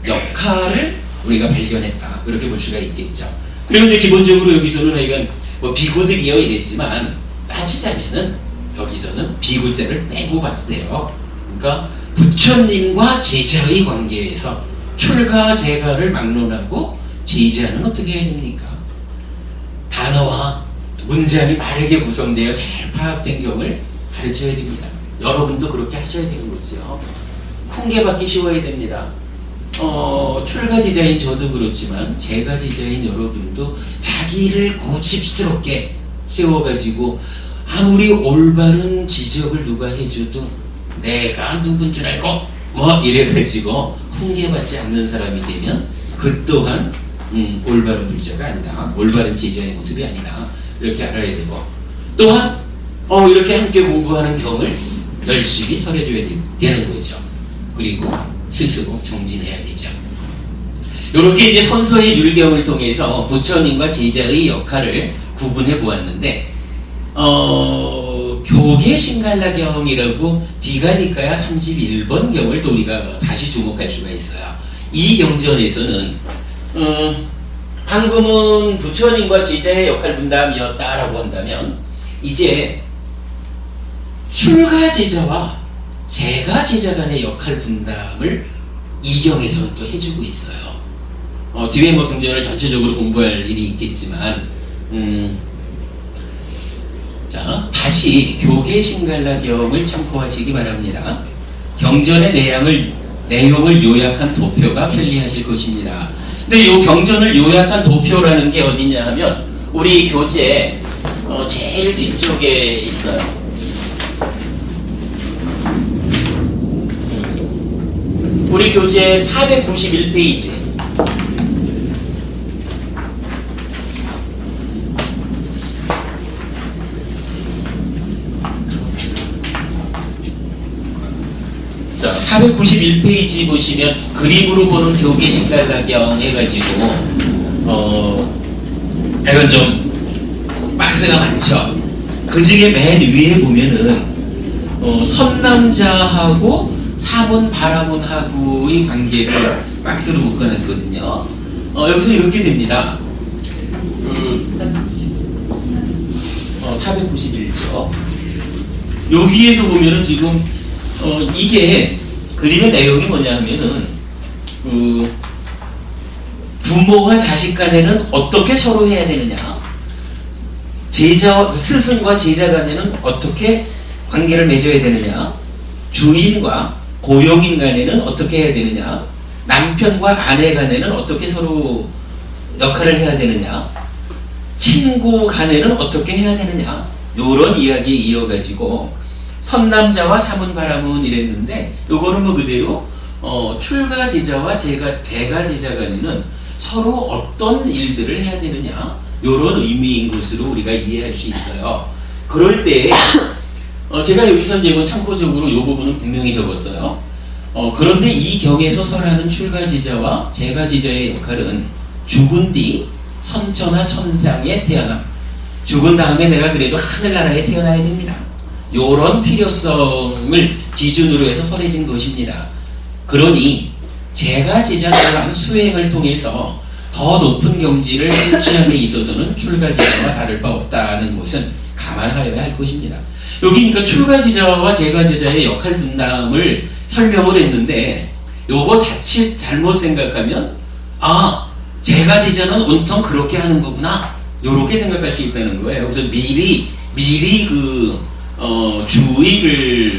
역할을 우리가 발견했다. 그렇게 볼 수가 있겠죠. 그리고 이제 기본적으로 여기서는 하여간 비구들이요 이랬지만, 따지자면은 여기서는 비구자를 빼고 봐도 돼요. 그러니까 부처님과 제자의 관계에서 출가 제가를 막론하고 제자는 어떻게 해야 됩니까? 단어와 문장이 바르게 구성되어 잘 파악된 경을 가르쳐야 됩니다. 여러분도 그렇게 하셔야 되는 거죠. 훈계받기 쉬워야 됩니다. 출가 제자인 저도 그렇지만 제가 제자인 여러분도 자기를 고집스럽게 세워가지고 아무리 올바른 지적을 누가 해줘도 내가 누군 줄 알고 이래가지고 훈계받지 않는 사람이 되면 그 또한 올바른 불자가 아니다. 올바른 제자의 모습이 아니다. 이렇게 알아야 되고, 또한 이렇게 함께 공부하는 경을 열심히 설해줘야 되는 거죠. 그리고 스스로 정진해야 되죠. 이렇게 이제 선서의 율경을 통해서 부처님과 제자의 역할을 구분해 보았는데, 교계 신갈라경이라고 디가니까야 31번 경을 또 우리가 다시 주목할 수가 있어요. 이 경전에서는 방금은 부처님과 제자의 역할 분담이었다라고 한다면, 이제 출가 제자와 재가 제자 간의 역할 분담을 이 경에서는 또 해주고 있어요. 뒤에 뭐 경전을 전체적으로 공부할 일이 있겠지만, 자, 다시 교계 신갈라경을 참고하시기 바랍니다. 경전의 내용을 요약한 도표가 편리하실 것입니다. 근데 이 경전을 요약한 도표라는 게 어디냐 하면 우리 교재 제일 뒤쪽에 있어요. 우리 교재 491페이지. 자, 491페이지 보시면 그림으로 보는 교계 신갈라경 해가지고 이건 좀 박스가 많죠. 그 중에 맨 위에 보면은 선남자하고 사문 바라문하고의 관계를 박스로 묶어놨거든요. 여기서 이렇게 됩니다. 491죠. 여기에서 보면은 지금 이게 그림의 내용이 뭐냐 하면은 부모와 자식 간에는 어떻게 서로 해야 되느냐, 스승과 제자 간에는 어떻게 관계를 맺어야 되느냐, 주인과 고용인 간에는 어떻게 해야 되느냐, 남편과 아내 간에는 어떻게 서로 역할을 해야 되느냐, 친구 간에는 어떻게 해야 되느냐, 요런 이야기 이어가지고 선남자와 사문바라문 이랬는데, 요거는 뭐 그대로 출가 제자와 제가 제자 간에는 서로 어떤 일들을 해야 되느냐, 요런 의미인 것으로 우리가 이해할 수 있어요. 그럴 때 제가 여기서 이제 참고적으로 요 부분은 분명히 적었어요. 그런데 이 경에서 설하는 출가 제자와 제가 제자의 역할은 죽은 뒤 선천하 천상에 태어남, 죽은 다음에 내가 그래도 하늘나라에 태어나야 됩니다. 요런 필요성을 기준으로 해서 설해진 것입니다. 그러니 제가 제자가 수행을 통해서 더 높은 경지를 성취함에 있어서는 출가 제자와 다를 바 없다는 것은 감안하여야 할 것입니다. 여기 그러니까 출가 제자와 제가 제자의 역할 분담을 설명을 했는데, 요거 자칫 잘못 생각하면 제가 제자는 온통 그렇게 하는 거구나, 요렇게 생각할 수 있다는 거예요. 그래서 미리 주의를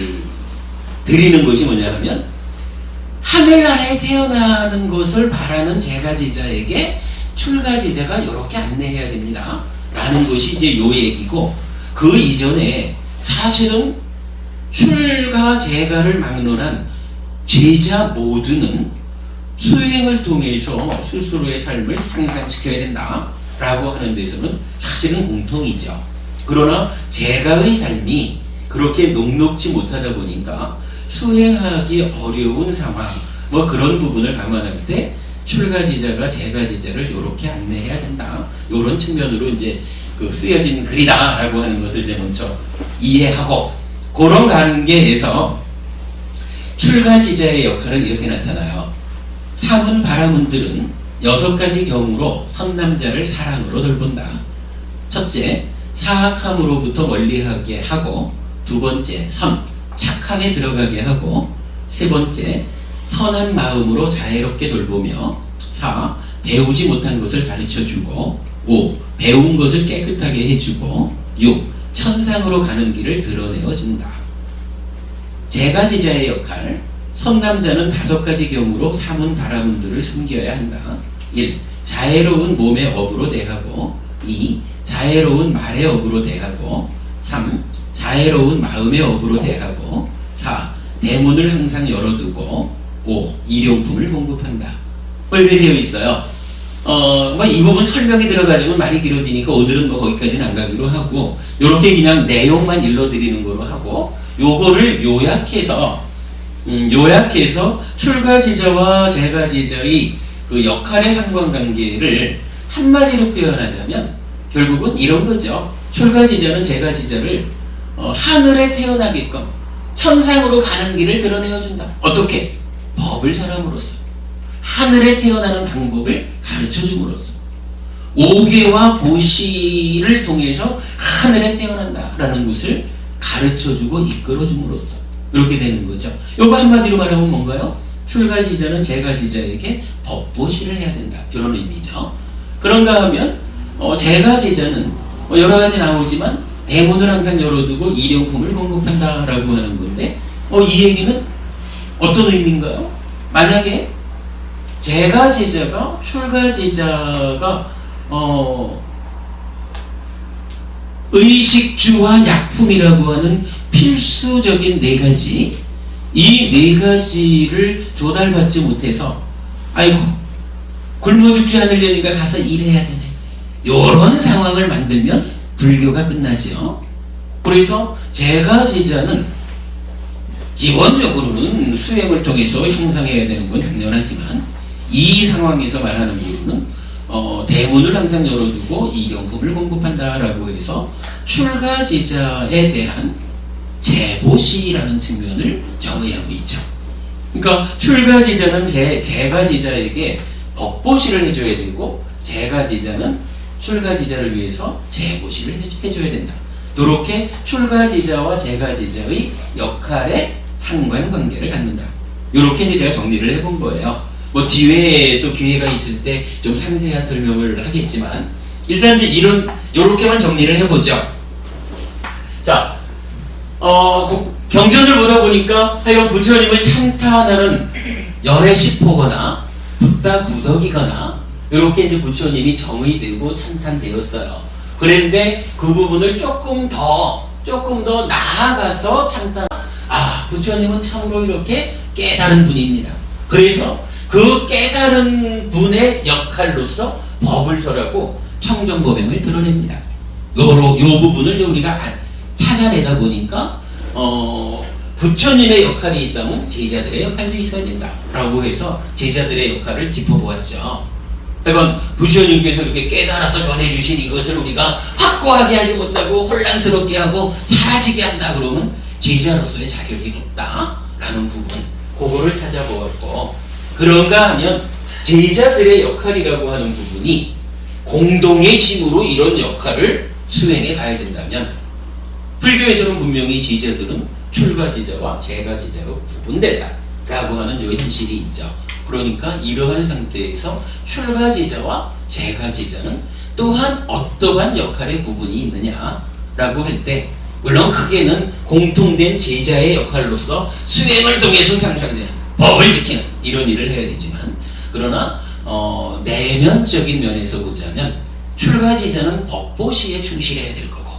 드리는 것이 뭐냐 하면, 하늘나라에 태어나는 것을 바라는 제가 제자에게 출가 제자가 이렇게 안내해야 됩니다 라는 것이 이제 요 얘기고, 그 이전에 사실은 출가 제가를 막론한 제자 모두는 수행을 통해서 스스로의 삶을 향상시켜야 된다 라고 하는 데서는 사실은 공통이죠. 그러나 제가의 삶이 그렇게 녹록지 못하다 보니까 수행하기 어려운 상황, 뭐 그런 부분을 감안할 때 출가 제자가 제가 제자를 이렇게 안내해야 된다, 이런 측면으로 이제 쓰여진 글이다라고 하는 것을 이제 먼저 이해하고, 그런 관계에서 출가 제자의 역할은 이렇게 나타나요. 사문 바라문들은 6가지 경우로 선남자를 사랑으로 돌본다. 첫째, 사악함으로부터 멀리하게 하고, 두 번째, 착함에 들어가게 하고, 세 번째, 선한 마음으로 자애롭게 돌보며, 4. 배우지 못한 것을 가르쳐주고, 5. 배운 것을 깨끗하게 해주고, 6. 천상으로 가는 길을 드러내어준다. 제가 제자의 역할, 선남자는 5가지 경우로 사문 바라문들을 섬겨야 한다. 1. 자애로운 몸의 업으로 대하고, 2. 자애로운 말의 업으로 대하고, 3. 자애로운 마음의 업으로 대하고, 4. 대문을 항상 열어두고, 5. 일용품을 공급한다. 왜 되어 있어요? 뭐 이 부분 설명이 들어가지고 말이 길어지니까 오늘은 뭐 거기까지는 안 가기로 하고, 요렇게 그냥 내용만 일러드리는 거로 하고, 요거를 요약해서 출가지자와 재가지자의 그 역할의 상관관계를 한마디로 표현하자면 결국은 이런 거죠. 출가지자는 재가지자를 하늘에 태어나게끔 천상으로 가는 길을 드러내어준다. 어떻게? 법을 설함으로써, 하늘에 태어나는 방법을 가르쳐줌으로써, 오계와 보시를 통해서 하늘에 태어난다라는 것을 가르쳐주고 이끌어줌으로써 이렇게 되는 거죠. 이거 한마디로 말하면 뭔가요? 출가지자는 재가지자에게 법보시를 해야 된다, 이런 의미죠. 그런가 하면 재가지자는 여러 가지 나오지만 대문을 항상 열어두고 일용품을 공급한다라고 하는 건데, 이 얘기는 어떤 의미인가요? 만약에 재가지자가 출가지자가 의식주와 약품이라고 하는 필수적인 네 가지, 이 네 가지를 조달받지 못해서 아이고 굶어 죽지 않으려니까 가서 일해야 되네, 요런 상황을 만들면 불교가 끝나죠. 그래서 재가지자는 기본적으로는 수행을 통해서 향상해야 되는 건 당연하지만, 이 상황에서 말하는 부분은 대문을 항상 열어두고 이경품을 공급한다라고 해서 출가지자에 대한 재보시라는 측면을 정의하고 있죠. 그러니까 출가지자는 재가지자에게 법보시를 해줘야 되고, 재가지자는 출가지자를 위해서 재보시를 해줘야 된다. 이렇게 출가지자와 재가지자의 역할의 상관관계를 갖는다. 이렇게 이제 제가 정리를 해본 거예요. 뭐 뒤에 또 기회가 있을 때 좀 상세한 설명을 하겠지만, 일단 이제 요렇게만 정리를 해보죠. 자, 경전을 보다 보니까 하여간 부처님을 찬탄하는 열의 시포거나 붓다 구덕이거나 이렇게 이제 부처님이 정의되고 찬탄되었어요. 그런데 그 부분을 조금 더 나아가서 찬탄, 부처님은 참으로 이렇게 깨달은 분입니다. 그래서 그 깨달은 분의 역할로서 법을 설하고 청정법행을 드러냅니다. 요 부분을 우리가 찾아내다 보니까 부처님의 역할이 있다면 제자들의 역할도 있어야 된다라고 해서 제자들의 역할을 짚어보았죠. 그러니까 부처님께서 이렇게 깨달아서 전해주신 이것을 우리가 확고하게 하지 못하고 혼란스럽게 하고 사라지게 한다 그러면 제자로서의 자격이 없다라는 부분, 그거를 찾아보았고, 그런가 하면 제자들의 역할이라고 하는 부분이 공동의 힘으로 이런 역할을 수행해 가야 된다면, 불교에서는 분명히 제자들은 출가지자와 재가지자로 구분된다 라고 하는 요 현실이 있죠. 그러니까 이러한 상태에서 출가지자와 재가지자는 또한 어떠한 역할의 부분이 있느냐라고 할 때, 물론 크게는 공통된 제자의 역할로서 수행을 통해서 향상되는 법을 지키는 이런 일을 해야 되지만, 그러나 내면적인 면에서 보자면 출가지자는 법보시에 충실해야 될 거고,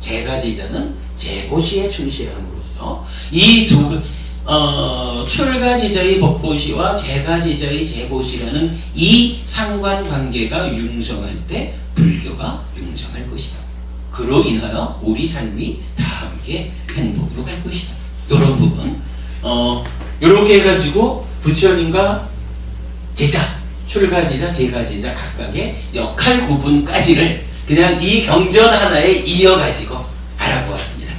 재가지자는 재보시에 충실함으로써 이 출가지자의 법보시와 재가지자의 재보시라는 이 상관관계가 융성할 때 불교가 융성할 것이다. 그로 인하여 우리 삶이 다 함께 행복으로 갈 것이다. 이런 부분, 이렇게 해가지고 부처님과 제자, 출가지자, 재가지자 각각의 역할 구분까지를 그냥 이 경전 하나에 이어가지고 알아보았습니다.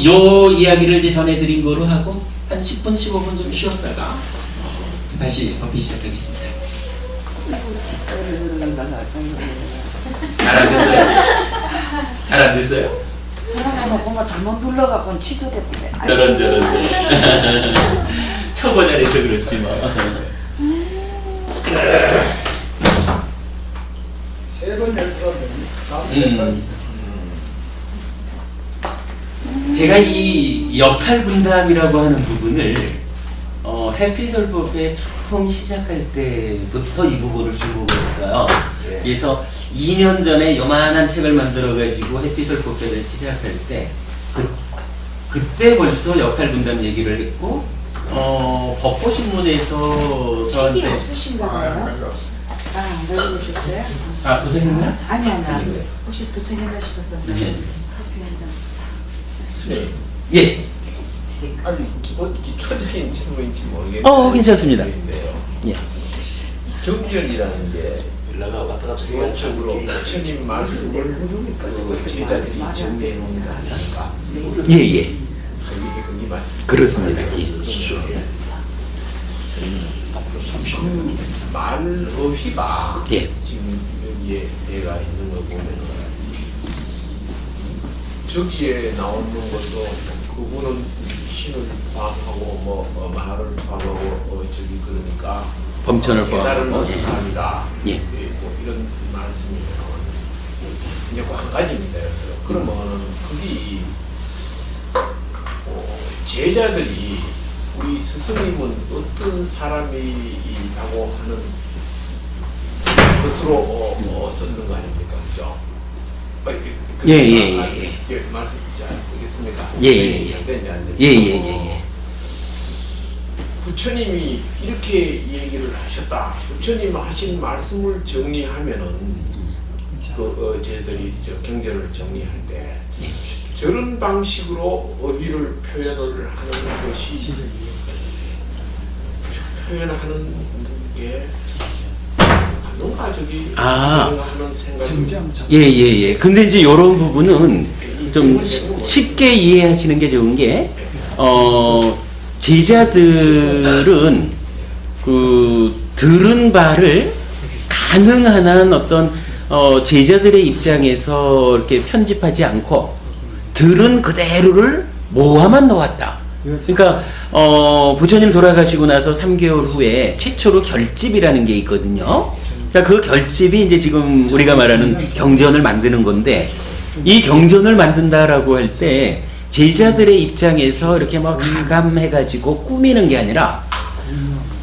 요 이야기를 이제 전해드린 거로 하고 한 10분, 15분 좀 쉬었다가 다시 커피 시작하겠습니다. 잘 안 됐어요? 잘 안 됐어요? 하나하나 뭔가 잘못 눌러갖고 취소됐네. 저런. 초보 자리에서 그렇지 뭐. 세번 연습하면 제가 이 역할 분담이라고 하는 부분을 해피설법에 처음 시작할 때부터 이 부분을 주목했어요. 그래서 2년 전에 요만한 책을 만들어가지고 해피설법회를 시작할 때 그때 벌써 역할 분담 얘기를 했고, 법보신문에서 책이 저한테 없으신가 봐요. 아, 안 가지고 오셨어요? 아 도착했나? 아니, 아니. 아니고요. 혹시 도착했나 싶었어. 네. 커피 한 잔. 선생님, 예. 아니 기초적인 질문인지 모르겠는데. 괜찮습니다. 예. 경전이라는 게 기본적으로 부처님 말씀을 그 제자들이 정리해 놓은 거 아닙니까? 예. 그게 맞. 그렇습니다. 예. 말어휘가 예. 지금 여기에 애가 있는 거 보면은 저기에 나오는 것도 그분은 신을 파악하고 말을 파악하고 저기 그러니까 범천을 깨달은 포함하고 예. 사람이다. 예. 뭐 이런 말씀이 나오는데 이제 한 가지입니다. 그러면 그게 제자들이 우리 스승님은 어떤 사람이라고 하는 것으로 썼는 거 아닙니까? 그죠? 예. 말씀 잘 되겠습니까? 예. 잘된지 안 된지. 예. 부처님이 이렇게 얘기를 하셨다. 부처님 하신 말씀을 정리하면은 저희들이 경전을 정리할 때 저런 방식으로 어휘를 표현을 하는 것이 표현하는 게 뭔가 저기 하는 생각이 예. 근데 이제 이런 부분은 좀 쉽게 이해하시는 게 좋은 게 제자들은 그 들은 바를 가능한 한 어떤 제자들의 입장에서 이렇게 편집하지 않고 들은 그대로를 모아만 놓았다. 그러니까 부처님 돌아가시고 나서 3개월 후에 최초로 결집이라는 게 있거든요. 그러니까 그 결집이 이제 지금 우리가 말하는 경전을 만드는 건데, 이 경전을 만든다라고 할 때 제자들의 입장에서 이렇게 막 가감해가지고 꾸미는 게 아니라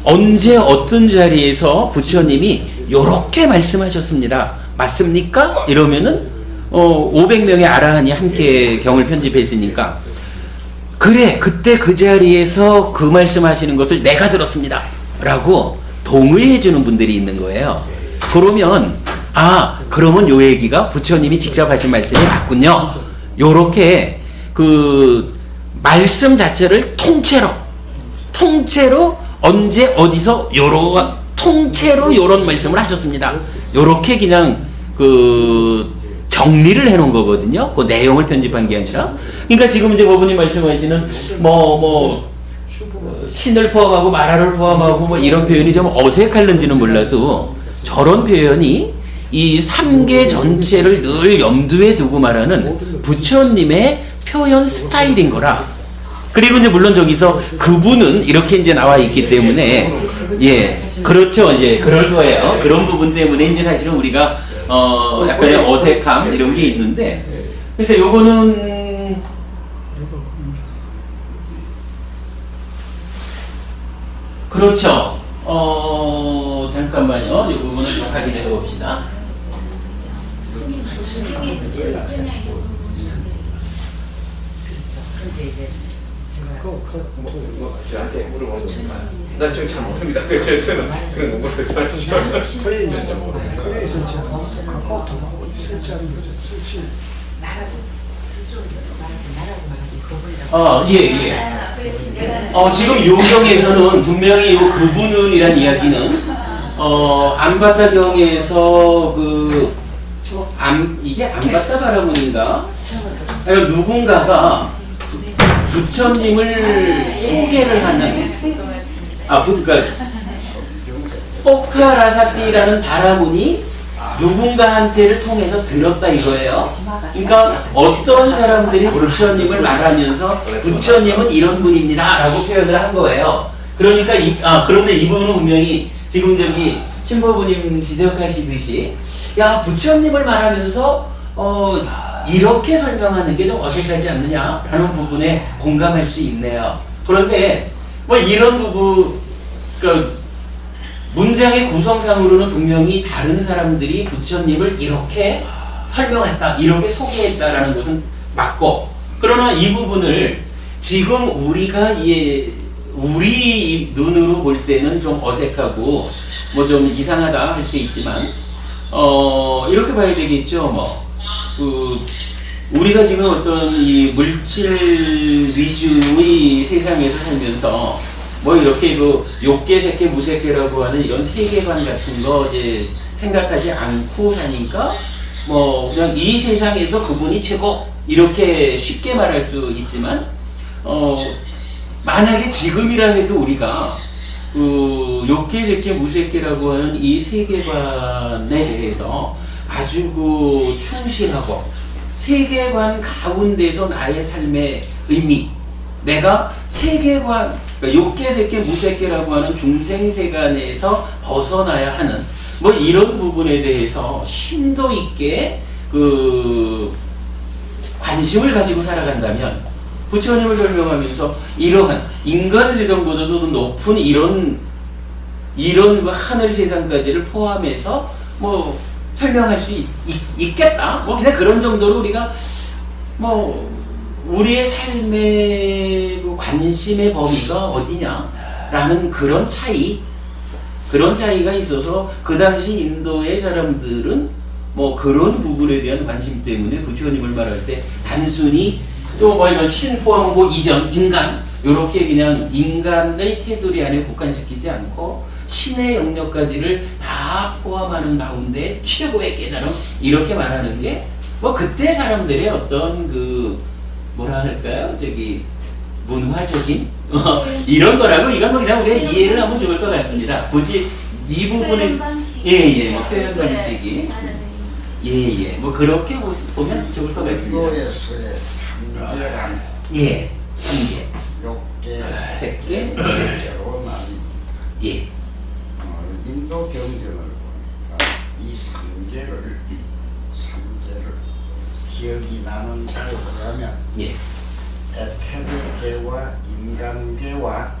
언제 어떤 자리에서 부처님이 요렇게 말씀하셨습니다. 맞습니까? 이러면은 500명의 아라한이 함께 경을 편집했으니까 그래 그때 그 자리에서 그 말씀하시는 것을 내가 들었습니다 라고 동의해 주는 분들이 있는 거예요. 그러면 그러면 요 얘기가 부처님이 직접 하신 말씀이 맞군요. 요렇게 그 말씀 자체를 통째로 언제 어디서 통째로 요런 말씀을 하셨습니다. 요렇게 그냥 그 정리를 해놓은 거거든요. 그 내용을 편집한 게 아니라. 그러니까 지금 이제 법원님 말씀하시는 신을 포함하고 마라를 포함하고 이런 표현이 좀 어색할는지는 몰라도 저런 표현이 이 3개 전체를 늘 염두에 두고 말하는 부처님의 표현 스타일인 거라. 그리고 이제 물론 저기서 그분은 이렇게 이제 나와 있기 때문에 그렇죠. 이제 그럴 거예요. 그런 부분 때문에 이제 사실은 우리가 약간의 어색함 이런 게 있는데, 그래서 요거는 그렇죠. 잠깐만요. 이 부분을 좀 확인해 봅시다. 저한테 물어보는 거니까 나 저기 잘 못합니다. 저는 그런 거 모르겠어요. 그래서 카카오톡하고 설치하는 거죠. 설치. 나라고 스스로 나라고 예. 지금 요경에서는 분명히 요 그분은이란 이야기는 안바다경에서 이게 안바다 바라문인가? 누군가가 부처님을 소개를 하는 그러니까 포카라사티라는 바라문이 누군가한테를 통해서 들었다 이거예요. 그러니까 어떤 사람들이 부처님을 말하면서 부처님은 이런 분입니다 라고 표현을 한 거예요. 그러니까 그런데 이 부분은 분명히 지금 저기 신보부님 지적하시듯이 부처님을 말하면서 이렇게 설명하는 게 좀 어색하지 않느냐라는 부분에 공감할 수 있네요. 그런데 이런 부분, 그러니까 문장의 구성상으로는 분명히 다른 사람들이 부처님을 이렇게 설명했다, 이렇게 소개했다라는 것은 맞고, 그러나 이 부분을 지금 우리가 우리 눈으로 볼 때는 좀 어색하고 뭐 좀 이상하다 할 수 있지만 이렇게 봐야 되겠죠. 우리가 지금 어떤 이 물질 위주의 세상에서 살면서 뭐 이렇게 욕계, 색계, 무색계라고 하는 이런 세계관 같은 거 이제 생각하지 않고 사니까 뭐 그냥 이 세상에서 그분이 최고 이렇게 쉽게 말할 수 있지만 만약에 지금이라 해도 우리가 욕계, 색계, 무색계라고 하는 이 세계관에 대해서 아주 충실하고 세계관 가운데서 나의 삶의 의미, 내가 세계관, 그러니까 욕계, 색계, 무색계라고 하는 중생세간에서 벗어나야 하는 뭐 이런 부분에 대해서 심도 있게 관심을 가지고 살아간다면 부처님을 설명하면서 이러한 인간 세상보다도 높은 이런 그 하늘 세상까지를 포함해서 뭐 설명할 수 있겠다. 뭐 그냥 그런 정도로 우리가 뭐 우리의 삶의 그 관심의 범위가 어디냐라는 그런 차이가 있어서 그 당시 인도의 사람들은 뭐 그런 부분에 대한 관심 때문에 부처님을 말할 때 단순히 또 뭐 이런 신 포함하고 이전 인간 요렇게 그냥 인간의 테두리 안에 국한시키지 않고 신의 영역까지를 다 포함하는 가운데 최고의 깨달음 이렇게 말하는 게 뭐 그때 사람들의 어떤 뭐라 할까요? 문화적인 이런 거라고 이건 뭐 그냥 우리가 이해를 하면 좋을 것 같습니다. 굳이 이 부분에 표현 방식이 뭐 그렇게 보면 좋을 것 같습니다. 인도에서의 삼계란 삼계 욕계 색계 무색계로 나뉘 인도 경전을 보니까 이 삼계를 기억이 나는 바에 의하면 에테르계와 인간계와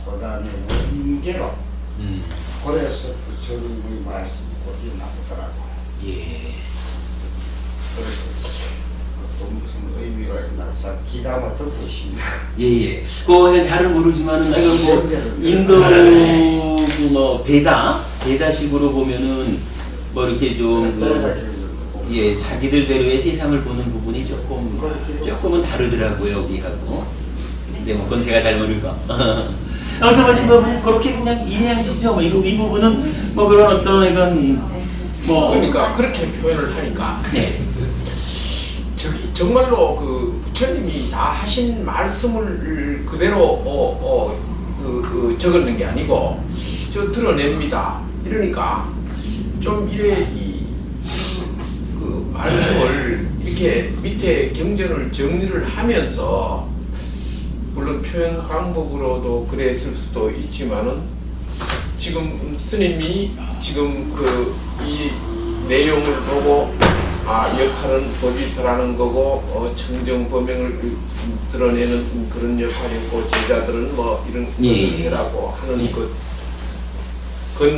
그 다음에 원인계로 그래서 부처님의 말씀이 어디 나오더라고요. 그래서 또 무슨 의미가 있나 참 기가 막혀 보십니다. 그거는 잘은 모르지만은 뭐 인도 뭐 베다식으로 보면은 뭐 이렇게 자기들대로의 세상을 보는 부분이 조금은 다르더라고요 우리하고. 근데 뭐 그건 제가 잘 모르고. 아무튼 뭐 그렇게 그냥 이해하시죠. 뭐 이 부분은 뭐 그런 어떤 이건 뭐 그러니까 그렇게 표현을 하니까 정말로 부처님이 다 하신 말씀을 그대로 적었는 게 아니고 드러냅니다. 이러니까 좀 말씀을 이렇게 밑에 경전을 정리를 하면서 물론 표현 방법으로도 그랬을 수도 있지만은 지금 스님이 지금 이 내용을 보고 역할은 법이서라는 거고 청정범행을 드러내는 그런 역할이고 제자들은 뭐 이런 것이라고 하는 것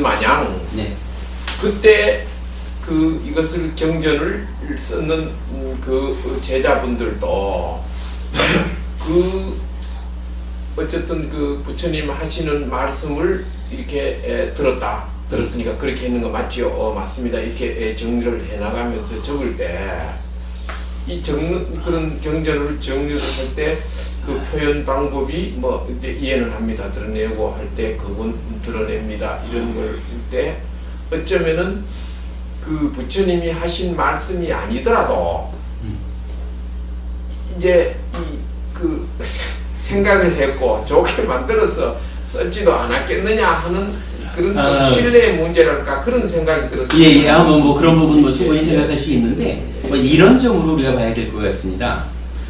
마냥 그때 이것을 경전을 썼는 제자분들도 어쨌든 부처님 하시는 말씀을 이렇게 들었으니까 그렇게 했는 거 맞죠? 맞습니다. 이렇게 정리를 해나가면서 적을 때 그런 경전을 정리를 할 때 표현 방법이 뭐 이제 이해는 합니다. 드러내고 할 때 그건 드러냅니다. 이런 걸 쓸 때 어쩌면은 부처님이 하신 말씀이 아니더라도 이제 생각을 했고 좋게 만들어서 썼지도 않았겠느냐 하는 그런 신뢰의 문제랄까 그런 생각이 들었습니다. 뭐 그런 부분 충분히 생각할 수 있는데 뭐 이런 점으로 우리가 봐야 될 것 같습니다.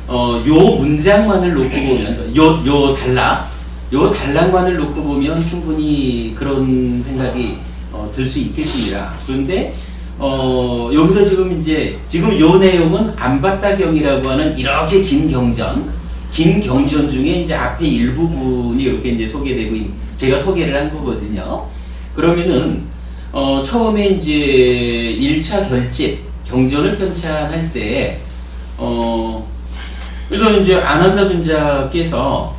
요 문장만을 놓고 보면 요 단락만을 놓고 보면 충분히 그런 생각이 들 수 있겠습니다. 그런데 여기서 지금 요 내용은 안바따경이라고 하는 이렇게 긴 경전 중에 이제 앞에 일부분이 이렇게 이제 소개되고 제가 소개를 한 거거든요. 그러면은 처음에 이제 1차 결집 경전을 편찬할 때 그래서 이제 아난다尊자께서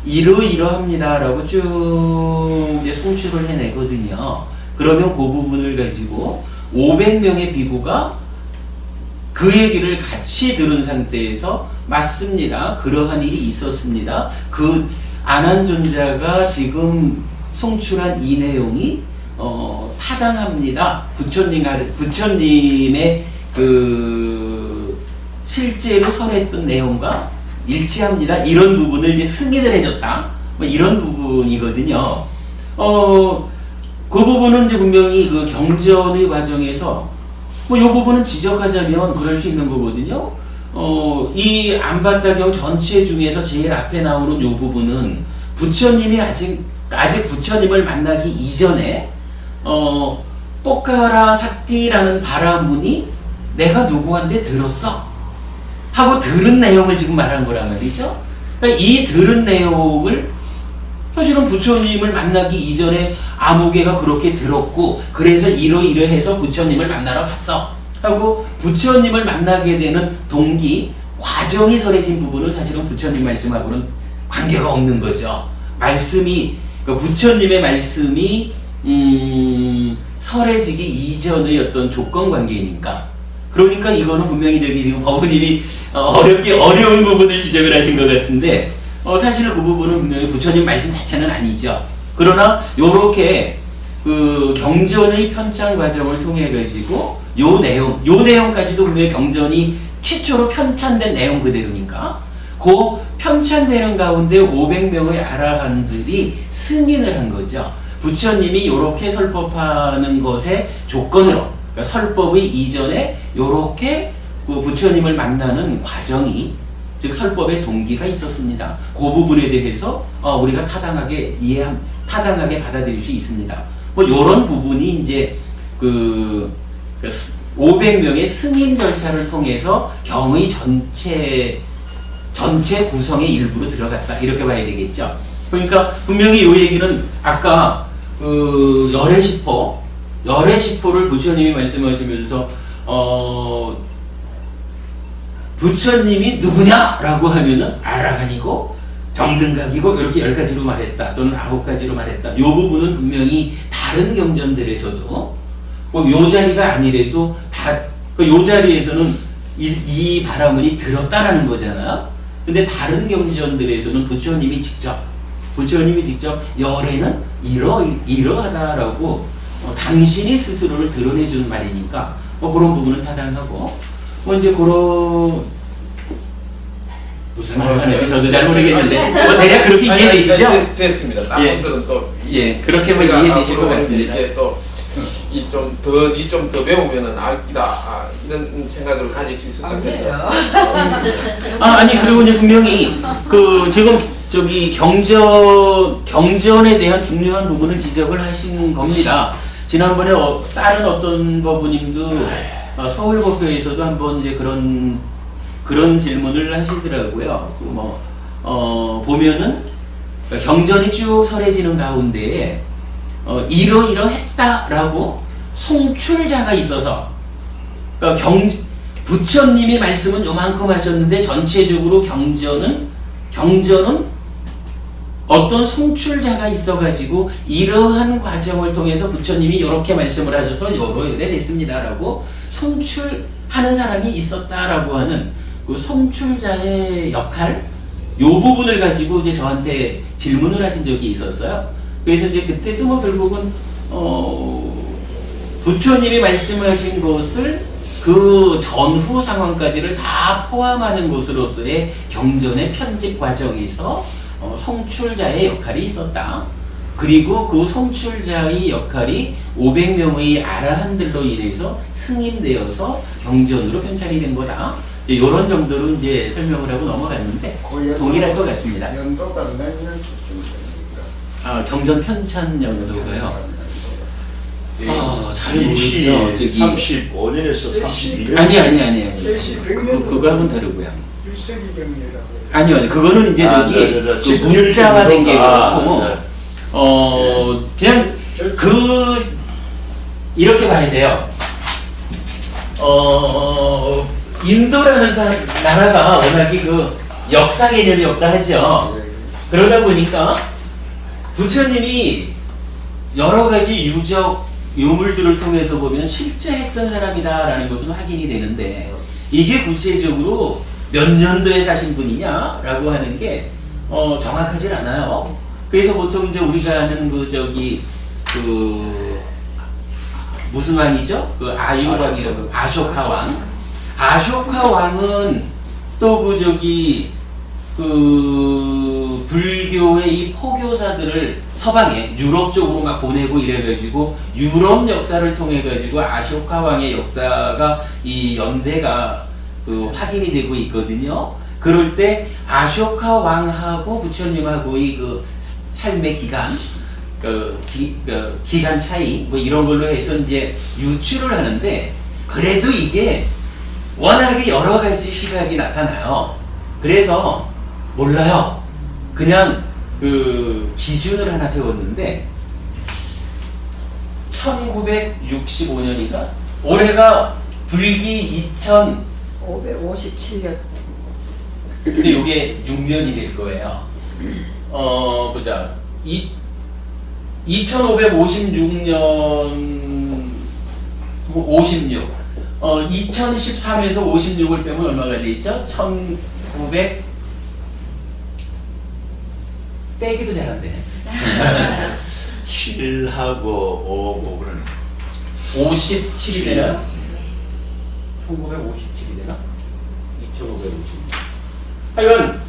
이러이러합니다라고 쭉 이제 송출을 해내거든요. 그러면 그 부분을 가지고 500명의 비구가 그 얘기를 같이 들은 상태에서 맞습니다. 그러한 일이 있었습니다. 그 안한존자가 지금 송출한 이 내용이 타당합니다. 부처님의 그 실제로 설했던 내용과 일치합니다. 이런 부분을 이제 승인을 해줬다. 뭐 이런 부분이거든요. 그 부분은 이제 분명히 그 경전의 과정에서 뭐 이 부분은 지적하자면 그럴 수 있는 거거든요. 이 안바다경 전체 중에서 제일 앞에 나오는 이 부분은 부처님이 아직 부처님을 만나기 이전에 뽀카라 사띠라는 바라문이 내가 누구한테 들었어 하고 들은 내용을 지금 말한 거란 말이죠. 그러니까 이 들은 내용을 사실은 부처님을 만나기 이전에 아무개가 그렇게 들었고 그래서 이러이러해서 부처님을 만나러 갔어 하고 부처님을 만나게 되는 동기 과정이 설해진 부분은 사실은 부처님 말씀하고는 관계가 없는 거죠. 말씀이 그러니까 부처님의 말씀이 설해지기 이전의 어떤 조건 관계이니까 그러니까 이거는 분명히 저기 지금 법원님이 어려운 부분을 지적을 하신 것 같은데 사실 그 부분은 분명히 부처님 말씀 자체는 아니죠. 그러나 요렇게 그 경전의 편찬 과정을 통해 가지고 요 내용까지도 분명히 경전이 최초로 편찬된 내용 그대로니까 그 편찬되는 가운데 500명의 아라한들이 승인을 한 거죠. 부처님이 요렇게 설법하는 것의 조건으로 그러니까 설법의 이전에 요렇게 그 부처님을 만나는 과정이 즉 설법의 동기가 있었습니다. 그 부분에 대해서 우리가 타당하게 받아들일 수 있습니다. 뭐 요런 부분이 이제 그 500명의 승인 절차를 통해서 경의 전체 구성의 일부로 들어갔다 이렇게 봐야 되겠죠. 그러니까 분명히 이 얘기는 아까 그 열의 시포를 부처님이 말씀하시면서 부처님이 누구냐라고 하면은 아라한이고 정등각이고 이렇게 10가지로 말했다 또는 9가지로 말했다. 이 부분은 분명히 다른 경전들에서도 뭐 요 자리가 아니래도 요 자리에서는 이 바라문이 들었다라는 거잖아요. 근데 다른 경전들에서는 부처님이 직접 열에는 이러하다라고 당신이 스스로를 드러내주는 말이니까 그런 부분은 타당하고 이제 그런 무슨 말을 하는지 저도 잘 모르겠는데 대략 그렇게 이해되시죠? 됐습니다. 다른 분들은 또 그렇게 이해되실 것 같습니다. 이제 또 좀 더 배우면은 알기다 이런 생각을 가질 수 있을 것 같아서. 아니 그리고 이제 분명히 그 지금 저기 경전에 대한 중요한 부분을 지적을 하신 겁니다. 지난번에 다른 어떤 법부님도 서울법교에서도 한번 이제 그런 질문을 하시더라고요. 보면은 경전이 쭉 설해지는 가운데에 이러이러했다라고 송출자가 있어서 그러니까 부처님이 말씀은 요만큼 하셨는데 전체적으로 경전은 어떤 송출자가 있어가지고 이러한 과정을 통해서 부처님이 이렇게 말씀을 하셔서 이래 됐습니다라고 송출하는 사람이 있었다라고 하는 그 송출자의 역할 요 부분을 가지고 이제 저한테 질문을 하신 적이 있었어요. 그래서 이제 그때도 뭐 결국은 부처님이 말씀하신 것을 그 전후 상황까지를 다 포함하는 것으로서의 경전의 편집 과정에서 송출자의 역할이 있었다. 그리고 그 송출자의 역할이 500명의 아라한들로 인해서 승인되어서 경전으로 편찬이 된 거다. 이런 정도로 이제 설명을 하고 넘어갔는데 동일할 것 같습니다. 연도가 몇 년쯤 됩니까? 경전 편찬 연도가요. 잘 BC 모르죠. 35년에서 32년. 아니. BC 100년 그거하고는 다르고요. 1세기 병리라고. 아니요. 그거는 이제 저기 그 문자화된 게 그렇고 그냥 이렇게 봐야 돼요. 인도라는 나라가 워낙에 그 역사 개념이 없다 하죠. 그러다 보니까 부처님이 여러 가지 유적 유물들을 통해서 보면 실제 했던 사람이다라는 것은 확인이 되는데 이게 구체적으로 몇 년도에 사신 분이냐라고 하는 게 정확하진 않아요. 그래서 보통 이제 우리가 아는 무슨 왕이죠? 그 아유왕이라고 아쇼카 왕. 아쇼카 왕은 또 불교의 이 포교사들을 서방에 유럽 쪽으로 막 보내고 이래가지고 유럽 역사를 통해 가지고 아쇼카 왕의 역사가 이 연대가 확인이 되고 있거든요. 그럴 때 아쇼카 왕하고 부처님하고의 삶의 기간, 기간 차이 뭐 이런 걸로 해서 이제 유추를 하는데 그래도 이게 워낙에 여러 가지 시각이 나타나요. 그래서 몰라요. 그냥 기준을 하나 세웠는데 1965년인가? 올해가 불기 557년. 근데 이게 6년이 될 거예요. 보자. 2556년 56. 2013에서 56을 빼면 얼마가 되죠? 1900 빼기도 잘 안 되네. 7하고 5 그러네. 57이 되나? 1957이 되나? 2550. 하여간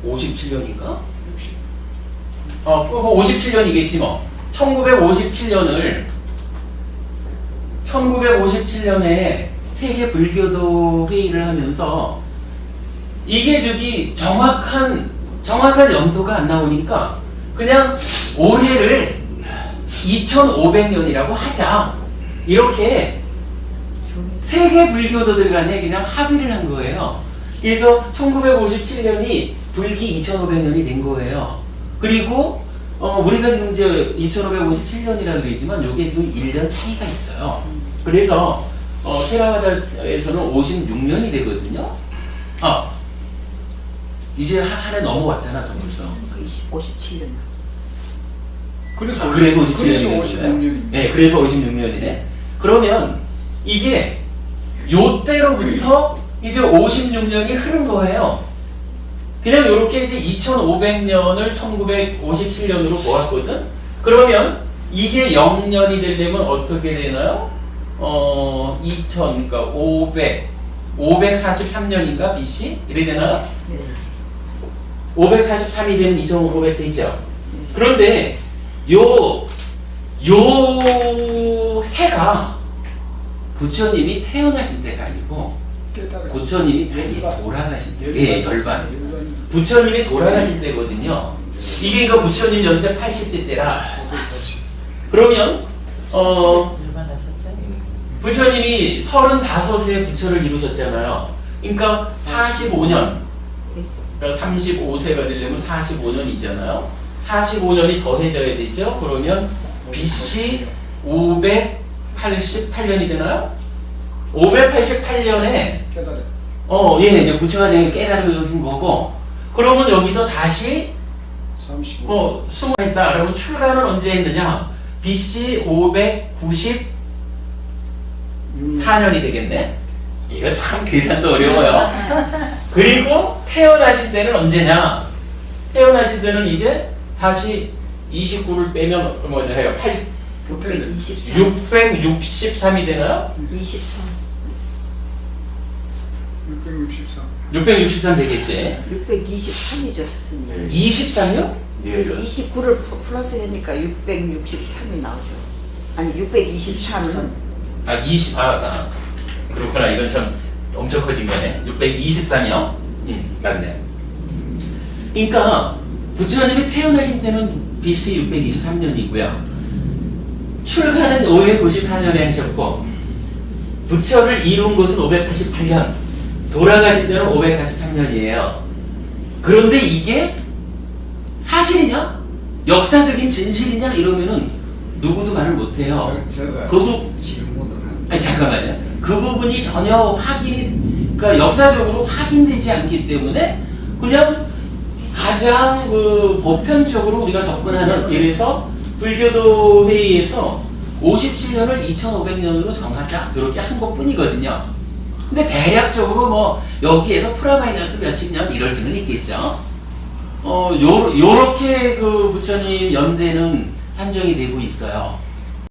57년인가? 57년이겠지 뭐. 1957년에 세계 불교도 회의를 하면서 이게 정확한 연도가 안 나오니까 그냥 올해를 2500년이라고 하자. 이렇게 세계 불교도들 간에 그냥 합의를 한 거예요. 그래서 1957년이 불기 2500년이 된 거예요. 그리고 우리가 지금 이제 2557년이라고 그러지만 이게 지금 1년 차이가 있어요. 그래서 테라와다에서는 56년이 되거든요. 이제 한 해 넘어왔잖아, 저 벌써. 57년. 그래서 56년이네. 네, 그래서 56년이네. 그러면 이게 요때로부터 이제 56년이 흐른 거예요. 그냥 이렇게 이제 2500년을 1957년으로 보았거든. 그러면 이게 0년이 되려면 어떻게 되나요? 2000, 그러니까 543년인가 BC? 이래 되나요? 네. 543이 되면 2500 되죠. 그런데 요 해가 부처님이 태어나신 때가 아니고 부처님이 돌아가신 때, 예, 열반. 부처님이 돌아가신 때거든요. 이게 그 부처님 연세 80세 때라. 그러면 부처님이 35세에 부처를 이루셨잖아요. 그러니까 45년. 그러니까 35세가 되려면 45년이잖아요. 45년이 더해져야 되죠. 그러면 BC 588년이 되나요? 588년에 이제 부처가 깨달으신 거고, 그러면 여기서 다시 20 했다. 그러면 출가는 언제 했느냐? BC 594년이 되겠네. 이거 참 계산도 어려워요. 그리고 태어나실 때는 언제냐? 태어나실 때는 이제 다시 29를 빼면 뭐죠? 해요? 663이 되나요? 23. 663 되겠지? 623이죠, 스승님. 23이요? 예. 29를 플러스 하니까 663이 나오죠. 아니, 623은 그렇구나. 이건 참 엄청 커진 거네. 623이요? 맞네. 그러니까 부처님이 태어나신 때는 BC 623년이고요. 출가는 594년에 하셨고, 부처를 이룬 것은 588년, 돌아가신 때는 543년이에요. 그런데 이게 사실이냐? 역사적인 진실이냐? 이러면은 누구도 말을 못해요. 제가 그거 질문을 잠깐만요. 그 부분이 전혀 그러니까 역사적으로 확인되지 않기 때문에 그냥 가장 그 보편적으로 우리가 접근하는, 그래서 불교도 회의에서 57년을 2500년으로 정하자 이렇게 한 것뿐이거든요. 근데 대략적으로 뭐 여기에서 프라마이너스 몇십 년 이럴 수는 있겠죠. 요렇게 그 부처님 연대는 산정이 되고 있어요.